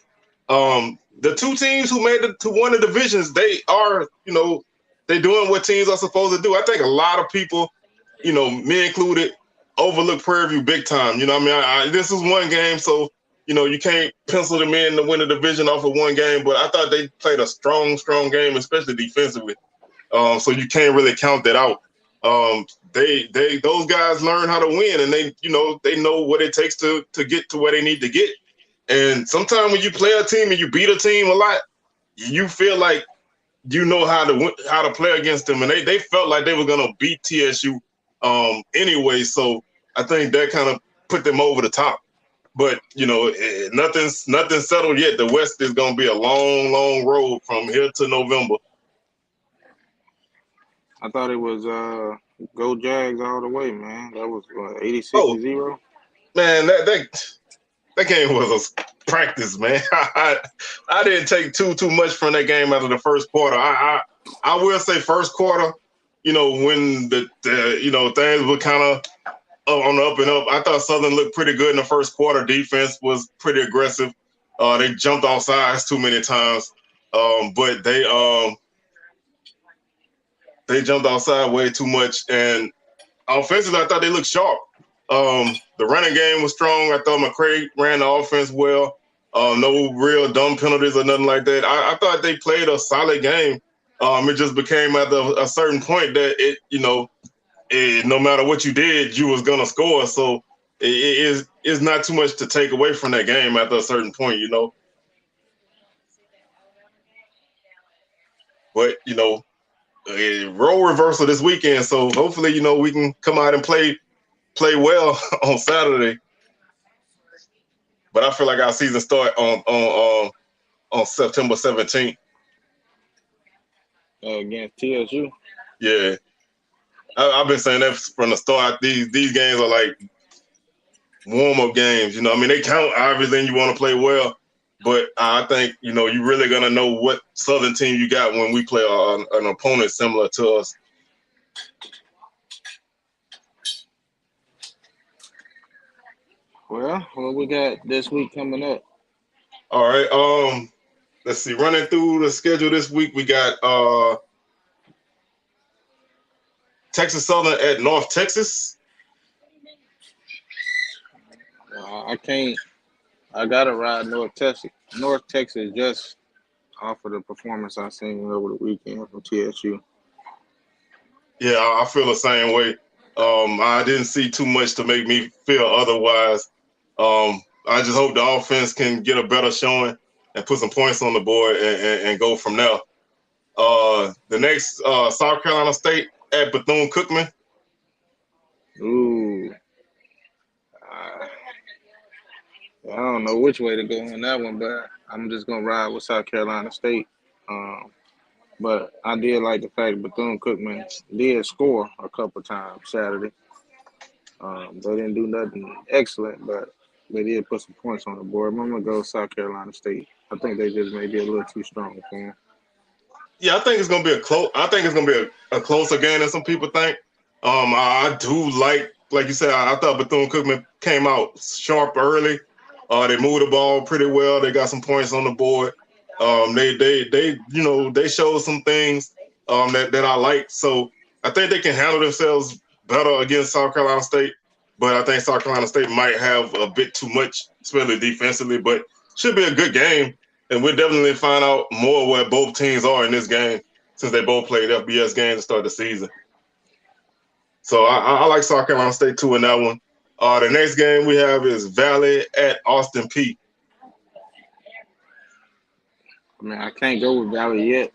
The 2 teams who made it to one of the divisions, they are, they're doing what teams are supposed to do. I think a lot of people, me included, overlook Prairie View big time. This is one game, so, you can't pencil them in to win the division off of one game, but I thought they played a strong game, especially defensively. So you can't really count that out. Those guys learn how to win, and they know what it takes to get to where they need to get. And sometimes when you play a team and you beat a team a lot, you feel like you know how to play against them, and they felt like they were gonna beat TSU anyway. So I think that kind of put them over the top. But nothing's settled yet. The West is gonna be a long, long road from here to November. I thought it was go Jags all the way, man. That was 86-0. Man, that game was a practice, man. I didn't take too much from that game after the first quarter. I will say first quarter, when the things were kind of on the up and up. I thought Southern looked pretty good in the first quarter. Defense was pretty aggressive. They jumped off sides too many times, but they jumped outside way too much. And offensively, I thought they looked sharp. The running game was strong. I thought McCray ran the offense well. No real dumb penalties or nothing like that. I thought they played a solid game. It just became at a certain point that no matter what you did, you was gonna score. So it's not too much to take away from that game after a certain point, But role reversal this weekend, so hopefully we can come out and play well on Saturday. But I feel like our season start on September 17th against TSU. Yeah, I've been saying that from the start. These games are like warm-up games. They count everything you want to play well, but I think you're really gonna know what Southern team you got when we play an opponent similar to us. Well, what we got this week coming up? All right. Let's see. Running through the schedule this week, we got Texas Southern at North Texas. I can't. I gotta ride North Texas. North Texas just off of the performance I seen over the weekend from TSU. Yeah, I feel the same way. I didn't see too much to make me feel otherwise. I just hope the offense can get a better showing and put some points on the board and go from there. The next South Carolina State at Bethune-Cookman. Ooh. I don't know which way to go on that one, but I'm just going to ride with South Carolina State. But I did like the fact Bethune-Cookman did score a couple times Saturday. They didn't do nothing excellent, but they did put some points on the board. I'm going to go South Carolina State. I think they just may be a little too strong for them. Yeah, I think it's going to be a closer game than some people think. I do like you said, I thought Bethune-Cookman came out sharp early. They moved the ball pretty well. They got some points on the board. They showed some things that I like. So I think they can handle themselves better against South Carolina State. But I think South Carolina State might have a bit too much, especially defensively. But should be a good game, and we'll definitely find out more where both teams are in this game since they both played FBS games to start the season. So I like South Carolina State too in that one. The next game we have is Valley at Austin Peay. I mean, I can't go with Valley yet,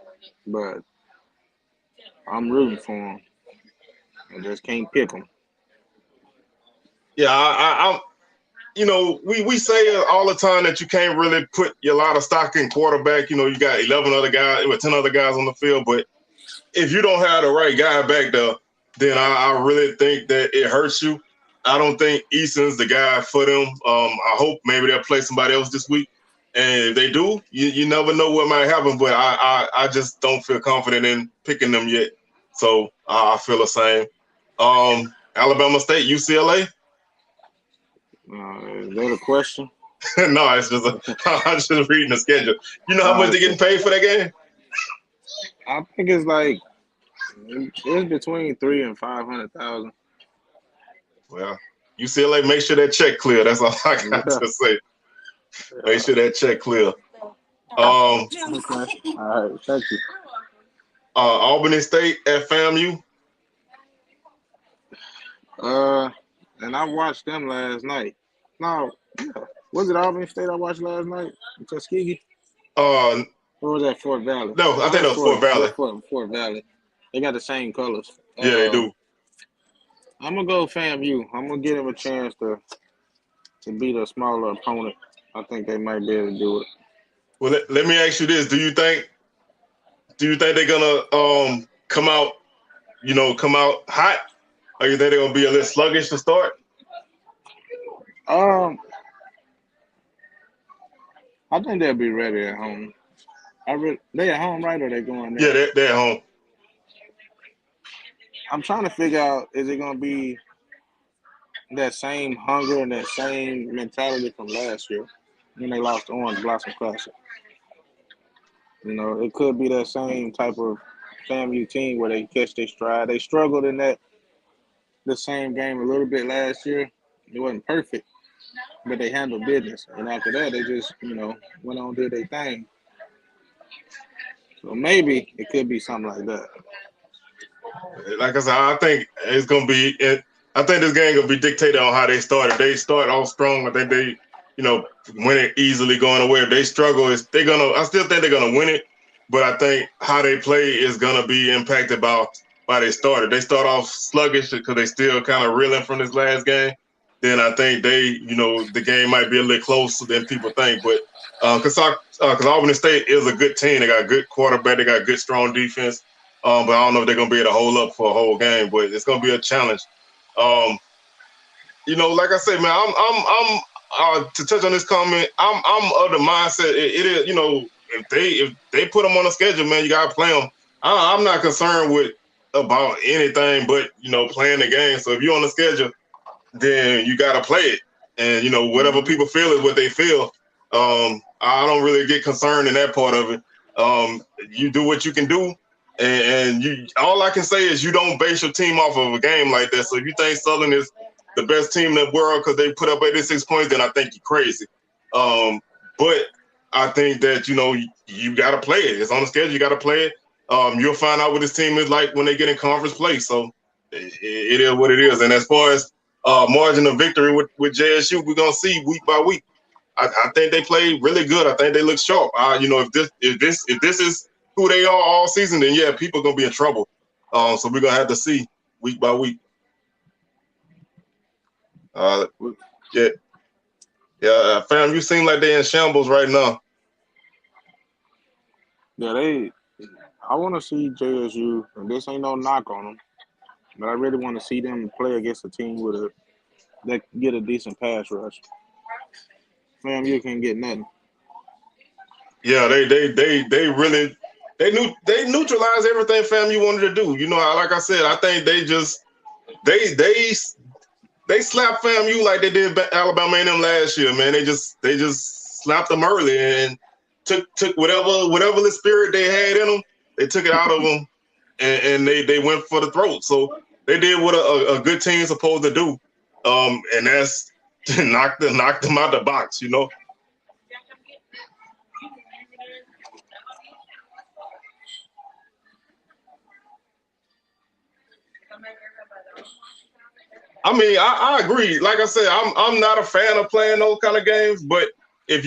but I'm rooting for them. I just can't pick them. Yeah, I'm. We say all the time that you can't really put a lot of stock in quarterback. You got 11 other guys with 10 other guys on the field, but if you don't have the right guy back there, then I really think that it hurts you. I don't think Easton's the guy for them. I hope maybe they'll play somebody else this week. And if they do, you never know what might happen. But I just don't feel confident in picking them yet. So I feel the same. Alabama State, UCLA. Is that a question? No, it's just I'm just reading the schedule. You know how much they're getting paid for that game? I think it's between $300,000 and $500,000. Well, UCLA, make sure that check clear. That's all I got to say. Make sure that check clear. Okay. All right, thank you. Albany State at FAMU. And I watched them last night. No, yeah. Was it Albany State I watched last night? Tuskegee? Uh, Or was that Fort Valley? no, I think that was Fort Valley. Fort Valley. They got the same colors. Yeah, they do. I'm gonna go FAMU. I'm gonna give them a chance to beat a smaller opponent. I think they might be able to do it. Well, let me ask you this: Do you think they're gonna come out hot, or you think they're gonna be a little sluggish to start? I think they'll be ready at home. They at home, right? Or they going there? Yeah, they're at home. I'm trying to figure out, is it going to be that same hunger and that same mentality from last year when they lost the Orange Blossom Classic? You know, it could be that same type of FAMU team where they catch their stride. They struggled in the same game a little bit last year. It wasn't perfect, but they handled business. And after that, they just, went on and did their thing. So maybe it could be something like that. Like I said, I think it's gonna be. I think this game gonna be dictated on how they start. If they start off strong, I think they, win it easily going away. If they struggle, I still think they're gonna win it. But I think how they play is gonna be impacted by their start. If they start off sluggish because they still kind of reeling from this last game, then I think the game might be a little closer than people think. But because Albany State is a good team, they got a good quarterback, they got good strong defense. But I don't know if they're gonna be able to hold up for a whole game. But it's gonna be a challenge. Like I said, man, I'm to touch on this comment. I'm of the mindset. It is, if they put them on a schedule, man, you gotta play them. I'm not concerned about anything but playing the game. So if you're on the schedule, then you gotta play it. And whatever people feel is what they feel. I don't really get concerned in that part of it. You do what you can do. And all I can say is you don't base your team off of a game like that. So if you think Southern is the best team in the world because they put up 86 points, then I think you're crazy. But I think that, you got to play it. It's on the schedule. You got to play it. You'll find out what this team is like when they get in conference play. So it is what it is. And as far as margin of victory with JSU, we're going to see week by week. I think they play really good. I think they look sharp. If this is who they are all season, then yeah, people are gonna be in trouble. So we're gonna have to see week by week. Fam, you seem like they're in shambles right now. Yeah, I want to see JSU, and this ain't no knock on them, but I really want to see them play against a team that get a decent pass rush. FAMU can't get nothing. Yeah, they really they neutralized everything FAMU wanted to do. Like I said, I think they just they slapped FAMU like they did Alabama A&M last year, man. They just slapped them early and took whatever the spirit they had in them, they took it out of them, and they went for the throat. So they did what a good team's supposed to do, and that's to knock them out the box, I mean, I agree. Like I said, I'm not a fan of playing those kind of games. But if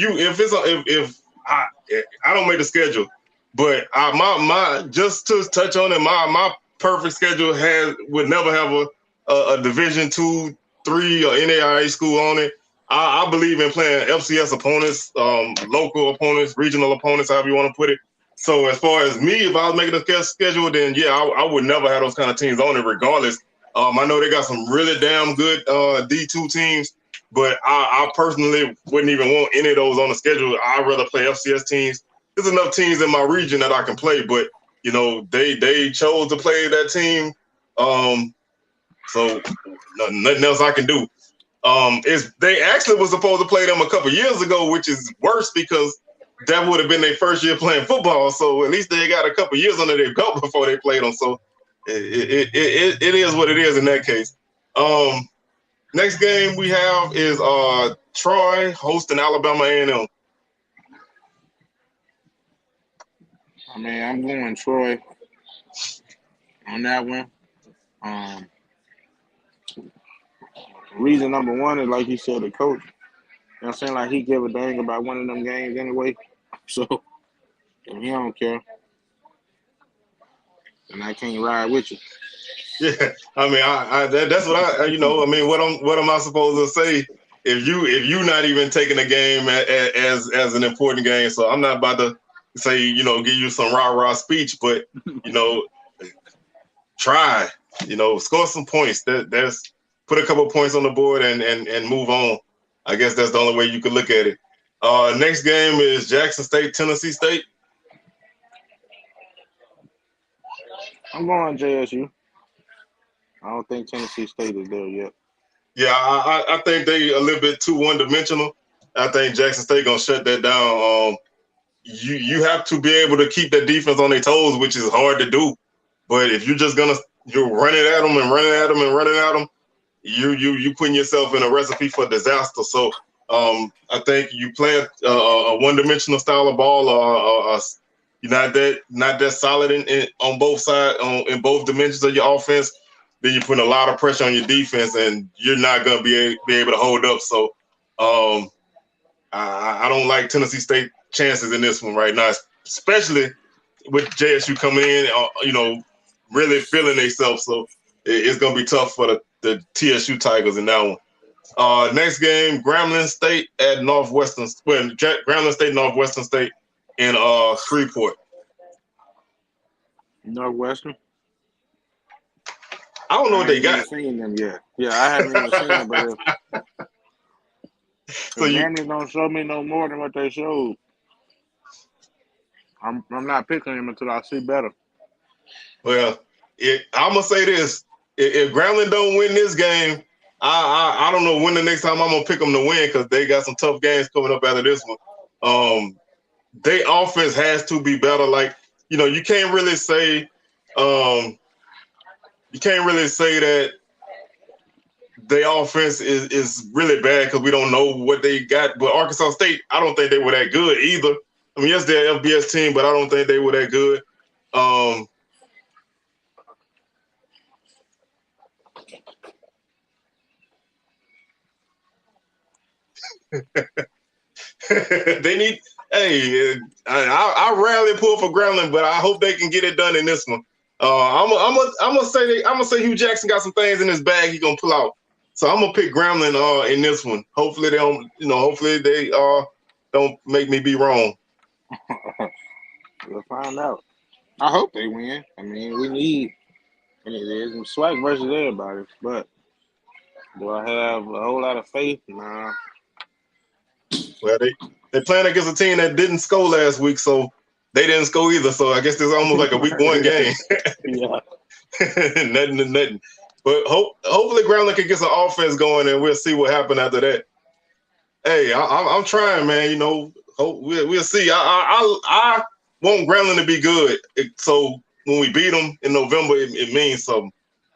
I don't make the schedule, but my just to touch on it, my perfect schedule would never have a Division 2, 3 or NAIA school on it. I believe in playing FCS opponents, local opponents, regional opponents, however you want to put it. So as far as me, if I was making a schedule, then yeah, I would never have those kind of teams on it, regardless. I know they got some really damn good D2 teams, but I personally wouldn't even want any of those on the schedule. I'd rather play FCS teams. There's enough teams in my region that I can play, but they chose to play that team. So nothing else I can do. They actually was supposed to play them a couple years ago, which is worse because that would have been their first year playing football. So at least they got a couple years under their belt before they played them. So it is what it is in that case. Next game we have is Troy hosting Alabama A&M. I mean, I'm going Troy. on that one. Reason number one is, like you said, the coach. You know what I'm saying? Like, he give a dang about one of them games anyway. So, if he don't care, then I can't ride with you. Yeah, I mean, that's what I I mean, what am I supposed to say if you not even taking a game as an important game? So I'm not about to say give you some rah speech, but try score some points. There's put a couple points on the board and move on. I guess that's the only way you could look at it. Next game is Jackson State, Tennessee State. I'm going JSU. I don't think Tennessee State is there yet. Yeah, I think they a little bit too one-dimensional. I think Jackson State gonna shut that down. You have to be able to keep that defense on their toes, which is hard to do. But if you're just you're running at them and running at them and running at them, you putting yourself in a recipe for disaster. So I think you play a one-dimensional style of ball, or you're not that solid on both sides, in both dimensions of your offense. Then you're putting a lot of pressure on your defense, and you're not going to be able to hold up. So I don't like Tennessee State chances in this one right now, especially with JSU coming in, really feeling themselves. So it's going to be tough for the TSU Tigers in that one. Next game, Grambling State at Northwestern. Well, Grambling State, Northwestern State in Shreveport. Northwestern. I don't know what they got. I haven't even seen them yet. Yeah, I haven't even seen them, but if Grambling don't show me no more than what they showed, I'm not picking them until I see better. Well, I'm gonna say this: if Grambling don't win this game, I don't know when the next time I'm gonna pick them to win, because they got some tough games coming up after this one. Their offense has to be better. Like you can't really say that their offense is really bad because we don't know what they got. But Arkansas State, I don't think they were that good either. I mean, yes, they're an FBS team, but I don't think they were that good. They need. Hey, I rarely pull for Grambling, but I hope they can get it done in this one. I'm gonna say Hugh Jackson got some things in his bag he gonna pull out. So I'm gonna pick Grambling in this one. Hopefully they don't. Hopefully they don't make me be wrong. We'll find out. I hope they win. I mean, we need. And it is SWAC versus everybody, but do I have a whole lot of faith? Nah. Well, they playing against a team that didn't score last week, so they didn't score either. So I guess this is almost like a week one game. Yeah. Nothing to nothing. But hopefully Grambling can get some offense going, and we'll see what happens after that. Hey, I'm trying, man. We'll see. I want Grambling to be good. So when we beat them in November, it means something.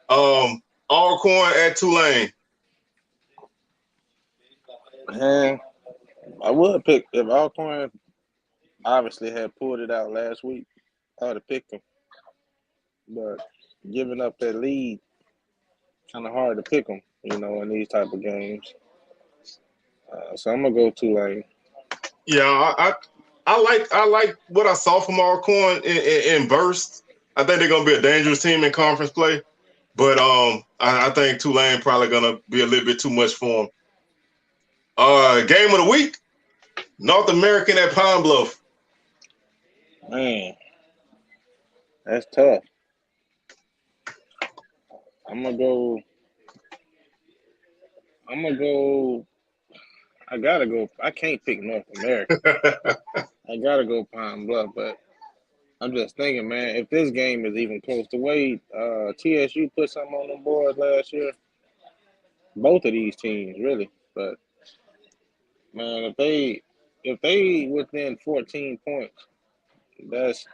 Alcorn at Tulane. Man, I would pick if Alcorn obviously had pulled it out last week. I would have picked them, but giving up that lead, kind of hard to pick them, in these type of games. So I'm gonna go Tulane. Yeah, I like what I saw from Alcorn in bursts. I think they're gonna be a dangerous team in conference play, but I think Tulane probably gonna be a little bit too much for them. Game of the week, North American at Pine Bluff. Man, that's tough. I'm gonna go. I gotta go. I can't pick North America. I gotta go Pine Bluff, but I'm just thinking, man, if this game is even close, the way TSU put something on them boards last year, both of these teams really, but man, if they within 14 points, that's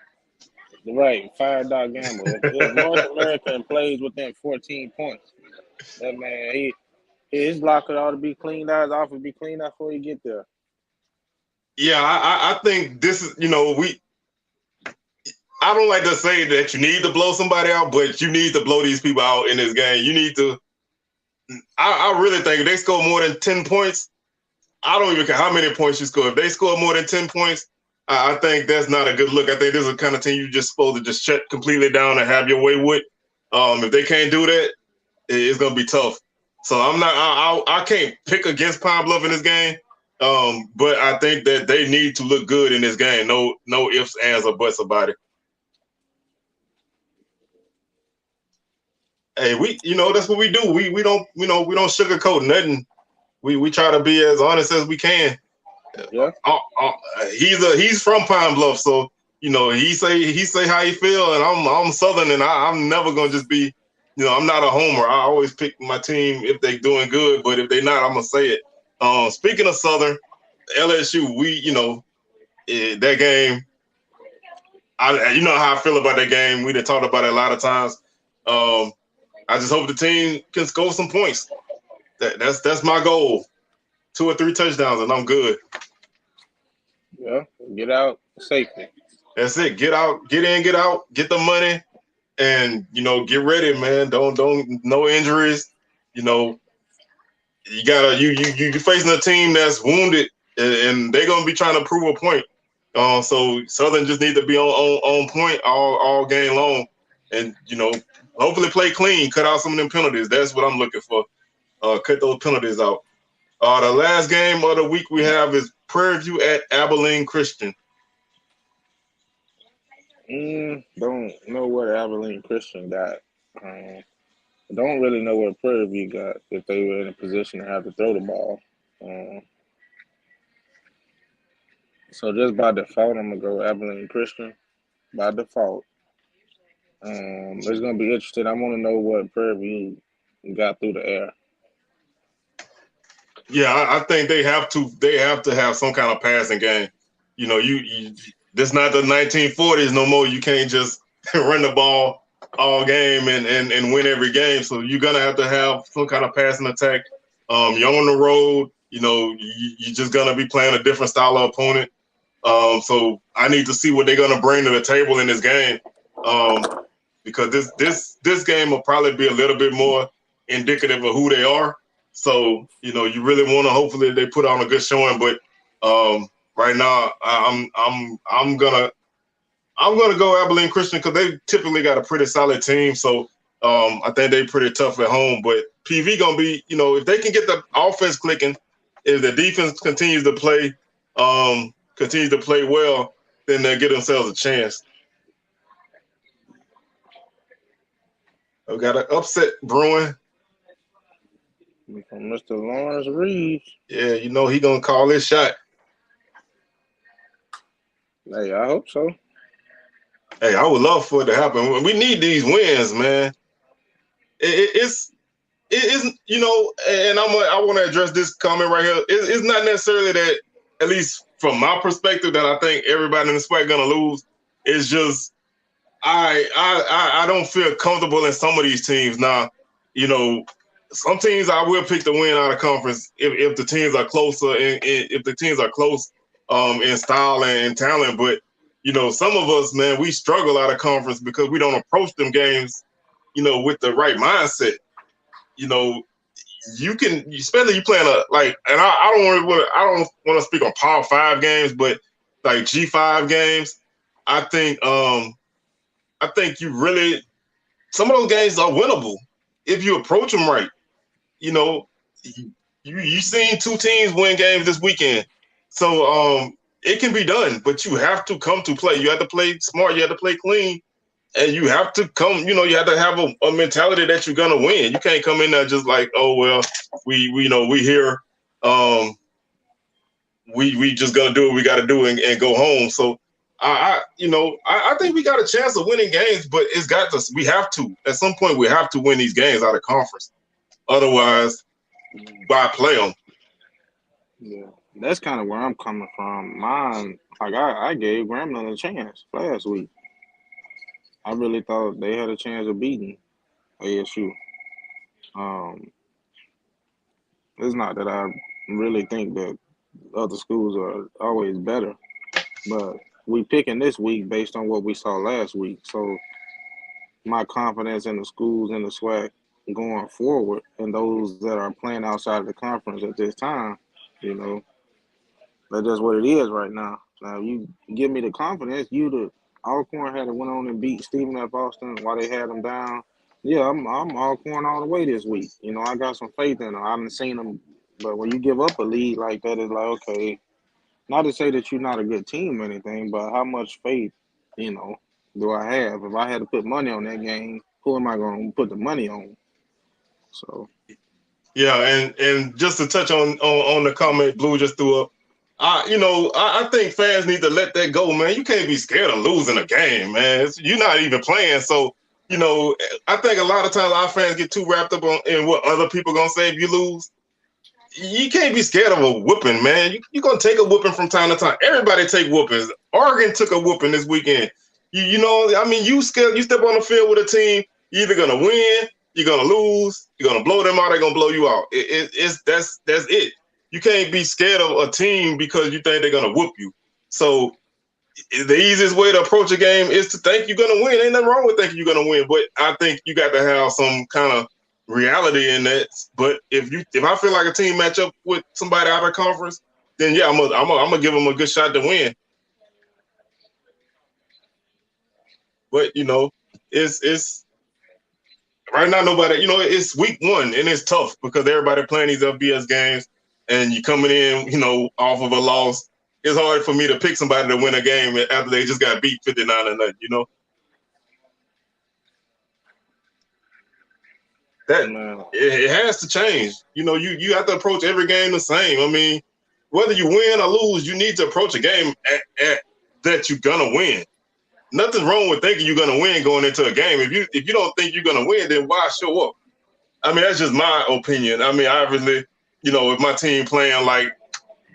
right. Fire dog gamble. If North America plays within 14 points, that man, his blocker ought to be cleaned out. His off would be cleaned out before he get there. Yeah, I think this is I don't like to say that you need to blow somebody out, but you need to blow these people out in this game. You need to. I really think if they score more than 10 points, I don't even care how many points you score. If they score more than 10 points, I think that's not a good look. I think this is the kind of team you're just supposed to just shut completely down and have your way with. If they can't do that, it's gonna be tough. So I'm not. I can't pick against Pine Bluff in this game. But I think that they need to look good in this game. No ifs, ands, or buts about it. Hey, that's what we do. We don't sugarcoat nothing. We try to be as honest as we can. Yeah. He's from Pine Bluff, so he say how he feel, and I'm Southern, and I'm never gonna just be, I'm not a homer. I always pick my team if they doing good, but if they not, I'm gonna say it. Speaking of Southern, LSU, that game. You know how I feel about that game. We done talked about it a lot of times. I just hope the team can score some points. That's my goal. 2 or 3 touchdowns, and I'm good. Yeah, get out safely. That's it. Get out, get in, get out, get the money, and get ready, man. Don't no injuries. You gotta you're facing a team that's wounded, and they're gonna be trying to prove a point. So Southern just need to be on point all game long, and hopefully play clean, cut out some of them penalties. That's what I'm looking for. Cut those penalties out. The last game of the week we have is Prairie View at Abilene Christian. Don't know what Abilene Christian got. Don't really know what Prairie View got if they were in a position to have to throw the ball. So just by default, I'm gonna go Abilene Christian. By default, it's gonna be interesting. I want to know what Prairie View got through the air. Yeah, I think they have to. They have to have some kind of passing game. This not the 1940s no more. You can't just run the ball all game and win every game. So you're gonna have to have some kind of passing attack. You're on the road. You're just gonna be playing a different style of opponent. So I need to see what they're gonna bring to the table in this game. Because this game will probably be a little bit more indicative of who they are. So you really want to hopefully they put on a good showing. But right now I'm gonna go Abilene Christian because they typically got a pretty solid team. So I think they're pretty tough at home. But PV gonna be if they can get the offense clicking, if the defense continues to play well, then they'll get themselves a chance. We got an upset brewing. From Mr. Lawrence Reeves. Yeah, he gonna call his shot. Hey, I hope so. Hey, I would love for it to happen. We need these wins, man. It's and I want to address this comment right here. It's not necessarily that, at least from my perspective, that I think everybody in the SWAC gonna lose. It's just I don't feel comfortable in some of these teams now. Some teams I will pick the win out of conference if the teams are closer and if the teams are close in style and talent. But some of us, man, we struggle out of conference because we don't approach them games, with the right mindset. You can, especially you playing and I don't want to speak on Power 5 games, but like G5 games, I think you really, some of those games are winnable if you approach them right. You seen 2 teams win games this weekend, so it can be done. But you have to come to play. You have to play smart. You have to play clean, and you have to come. You have to have a mentality that you're gonna win. You can't come in there just like, oh well, we here. We just gonna do what we got to do and go home. So I think we got a chance of winning games, but we have to at some point we have to win these games out of conference. Otherwise, why play them? Yeah, that's kind of where I'm coming from. Mine, I gave Grambling a chance last week. I really thought they had a chance of beating ASU. It's not that I really think that other schools are always better, but we picking this week based on what we saw last week. So my confidence in the schools and the SWAC going forward, and those that are playing outside of the conference at this time, you know, that's just what it is right now. Now you give me the confidence. The Alcorn had to went on and beat Stephen F. Austin while they had them down. Yeah, I'm Alcorn all the way this week. You know, I got some faith in them. I haven't seen them, but when you give up a lead like that, it's like, okay, not to say that you're not a good team or anything, but how much faith, you know, do I have? If I had to put money on that game, who am I going to put the money on? So Yeah, and just to touch on the comment Blue just threw up, I think fans need to let that go, man. You can't be scared of losing a game, man. You're not even playing. So, I think a lot of times our fans get too wrapped up in what other people going to say if you lose. You can't be scared of a whooping, man. You're going to take a whooping from time to time. Everybody take whoopings. Oregon took a whooping this weekend. You step on the field with a team, you're either going to win, you're going to lose, you're going to blow them out, they're going to blow you out. That's it. You can't be scared of a team because you think they're going to whoop you. So the easiest way to approach a game is to think you're going to win. Ain't nothing wrong with thinking you're going to win, but I think you got to have some kind of reality in that. But if I feel like a team match up with somebody out of conference, then yeah, I'm gonna give them a good shot to win. But it's right now nobody. It's week one and it's tough because everybody playing these FBS games, and you coming in, off of a loss. It's hard for me to pick somebody to win a game after they just got beat 59-0. That it has to change. You have to approach every game the same. I mean, whether you win or lose, you need to approach a game at that you're gonna win. Nothing's wrong with thinking you're gonna win going into a game. If you don't think you're gonna win, then why show up? I mean, that's just my opinion. I mean, obviously, if my team playing like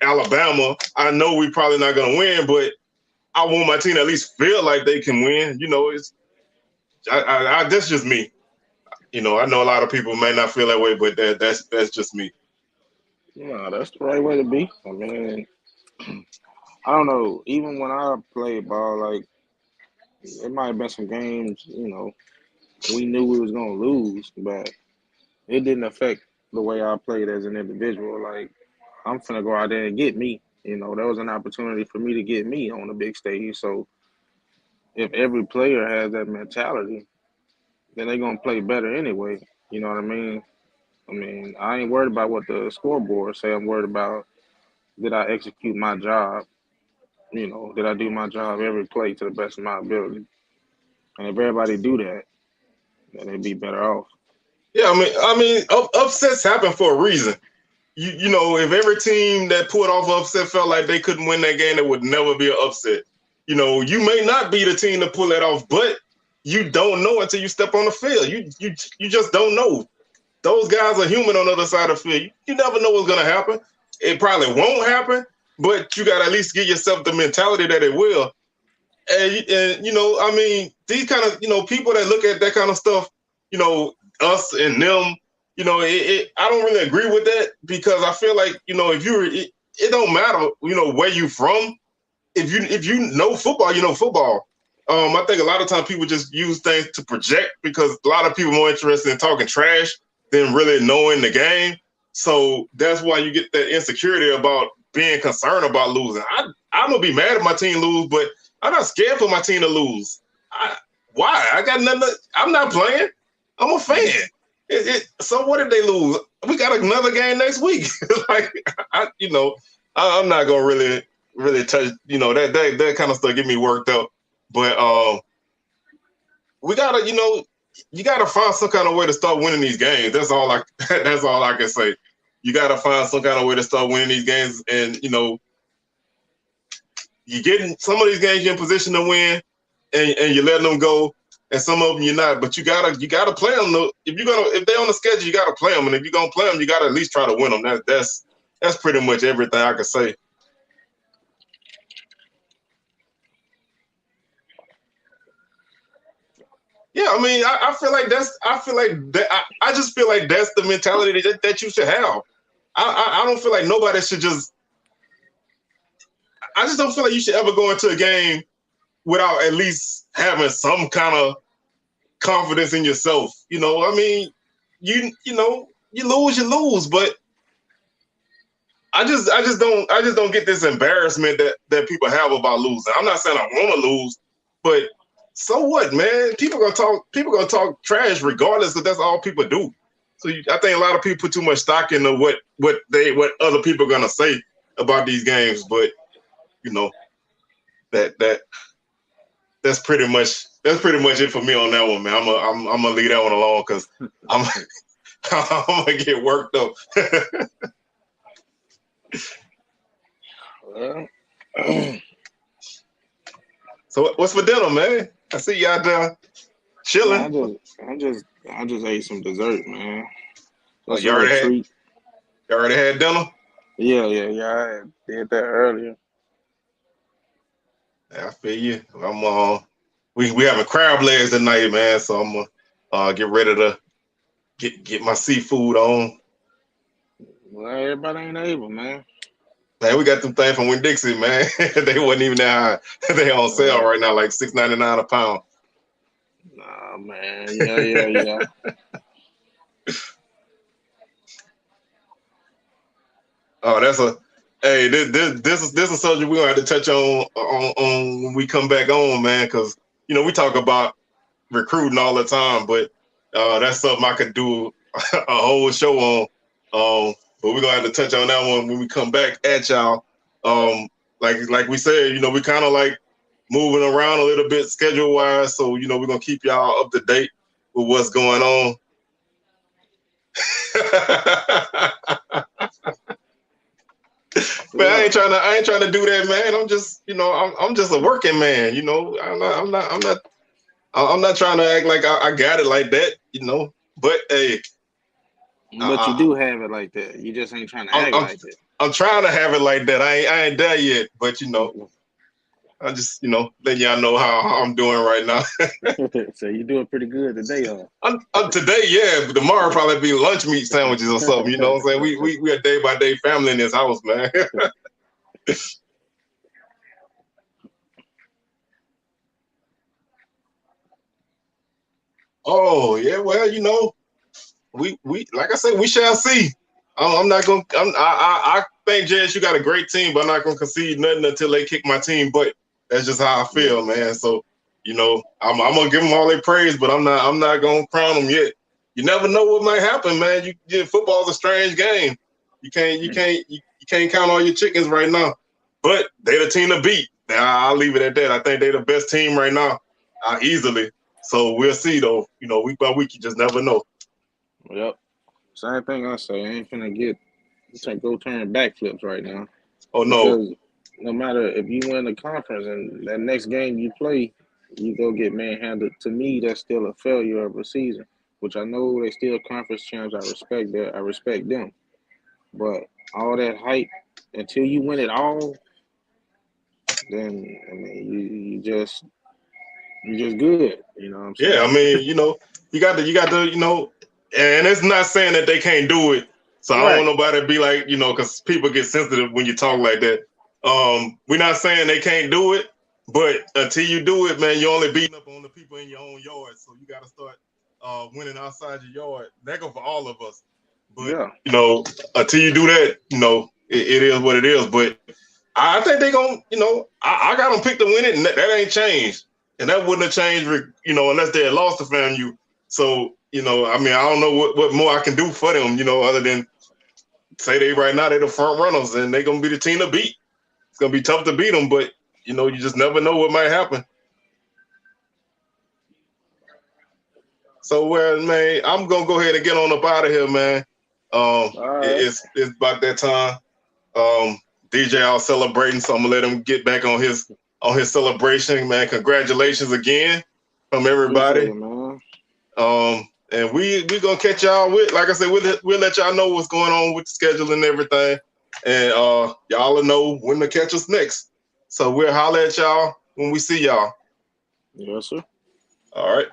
Alabama, I know we're probably not gonna win, but I want my team to at least feel like they can win. That's just me. I know a lot of people may not feel that way, but that's just me. yeah, that's the right way to be. I mean, I don't know. Even when I played ball, like it might have been some games, we knew we was gonna lose, but it didn't affect the way I played as an individual. Like I'm finna go out there and get me. There was an opportunity for me to get me on the big stage. So if every player has that mentality, then they're gonna play better anyway. You know what I mean? I ain't worried about what the scoreboard say. I'm worried about, did I execute my job? Did I do my job every play to the best of my ability? And if everybody do that, then they'd be better off. Yeah, upsets happen for a reason. If every team that pulled off an upset felt like they couldn't win that game, there would never be an upset. You may not be the team to pull that off, but you don't know until you step on the field. You just don't know. Those guys are human on the other side of the field. You never know what's going to happen. It probably won't happen, but you got to at least give yourself the mentality that it will. And these kind of, people that look at that kind of stuff, us and them, I don't really agree with that because I feel like, it don't matter, where you from. If you know football, you know football. I think a lot of times people just use things to project because a lot of people are more interested in talking trash than really knowing the game. So that's why you get that insecurity about being concerned about losing. I'm going to be mad if my team lose, but I'm not scared for my team to lose. Why? I got nothing. I'm not playing. I'm a fan. So what if they lose? We got another game next week. I'm not going to really touch, that kind of stuff get me worked up. But we got to, you got to find some kind of way to start winning these games. That's all I can say. You got to find some kind of way to start winning these games. And, you getting some of these games you're in position to win and you're letting them go. And some of them you're not, but you gotta play them. If they're on the schedule, you gotta play them. And if you're gonna play them, you gotta at least try to win them. That's pretty much everything I can say. Yeah, I feel like I just feel like that's the mentality that you should have. I don't feel like nobody should just. I just don't feel like you should ever go into a game without at least having some kind of confidence in yourself. You know, I mean, you lose, but I just don't get this embarrassment that people have about losing. I'm not saying I want to lose, but so what, man? People gonna talk trash regardless, because that's all people do. So I think a lot of people put too much stock into what other people are gonna say about these games. But you know, that's pretty much it for me on that one, man. I'm gonna leave that one alone because I'm I'm gonna get worked up. Well, So what's for dinner, man? I see you out there chilling. I just ate some dessert, man. Oh, That's a little treat. You already had dinner? Yeah. I did that earlier. Yeah, I feel you. We having crab legs tonight, man. So I'm gonna get ready to get my seafood on. Well, everybody ain't able, man. Man, we got them things from Winn-Dixie, man. They wasn't even that high. They on sale right now, like $6.99 a pound. Nah, man. Yeah. Oh, this is a subject we're gonna have to touch on when we come back on, man, because we talk about recruiting all the time, but that's something I could do a whole show on. But we're gonna have to touch on that one when we come back at y'all. Like we said, we kind of like moving around a little bit schedule wise, so we're gonna keep y'all up to date with what's going on. Man, I ain't trying to do that, man. I'm just, I'm just a working man. I'm not trying to act like I got it like that, But hey, but you do have it like that. You just ain't trying to act like it. I'm trying to have it like that. I ain't there yet, but I just letting y'all know how I'm doing right now. So you're doing pretty good today, huh? Today, yeah. But tomorrow probably be lunch meat sandwiches or something. You know what I'm saying? We a day by day family in this house, man. Oh yeah, well, we like I said, we shall see. I'm not gonna. I think Jess, you got a great team, but I'm not gonna concede nothing until they kick my team. But that's just how I feel, man. So I'm gonna give them all their praise, but I'm not gonna crown them yet. You never know what might happen, man. Football's a strange game. You can't count all your chickens right now. But they're the team to beat. I'll leave it at that. I think they're the best team right now, easily. So we'll see, though. Week by week, you just never know. Yep. Same thing I say. I ain't finna go turn backflips right now. Oh, no. Because no matter if you win the conference and that next game you play, you go get manhandled. To me, that's still a failure of a season, which I know they still conference champs. I respect that. I respect them. But all that hype, until you win it all, then, I mean, you just good. You know what I'm saying? Yeah, I mean, you got to, and it's not saying that they can't do it. So I don't want nobody to be like, because people get sensitive when you talk like that. We're not saying they can't do it, but until you do it, man, you're only beating up on the people in your own yard. So you got to start winning outside your yard. That goes for all of us. But, until you do that, it is what it is. But I think they're going to, I got them picked to win it, and that ain't changed. And that wouldn't have changed, unless they had lost to FAMU. So, I mean, I don't know what more I can do for them, other than say they're the front runners and they're going to be the team to beat. It's going to be tough to beat them, but, you just never know what might happen. So, man, I'm going to go ahead and get on up out of here, man. It's about that time. DJ out celebrating, so I'm going to let him get back on his celebration, man. Congratulations again from everybody. And we gonna catch y'all with, like I said, we'll let y'all know what's going on with the schedule and everything. And y'all will know when to catch us next. So we'll holler at y'all when we see y'all. Yes, sir. All right.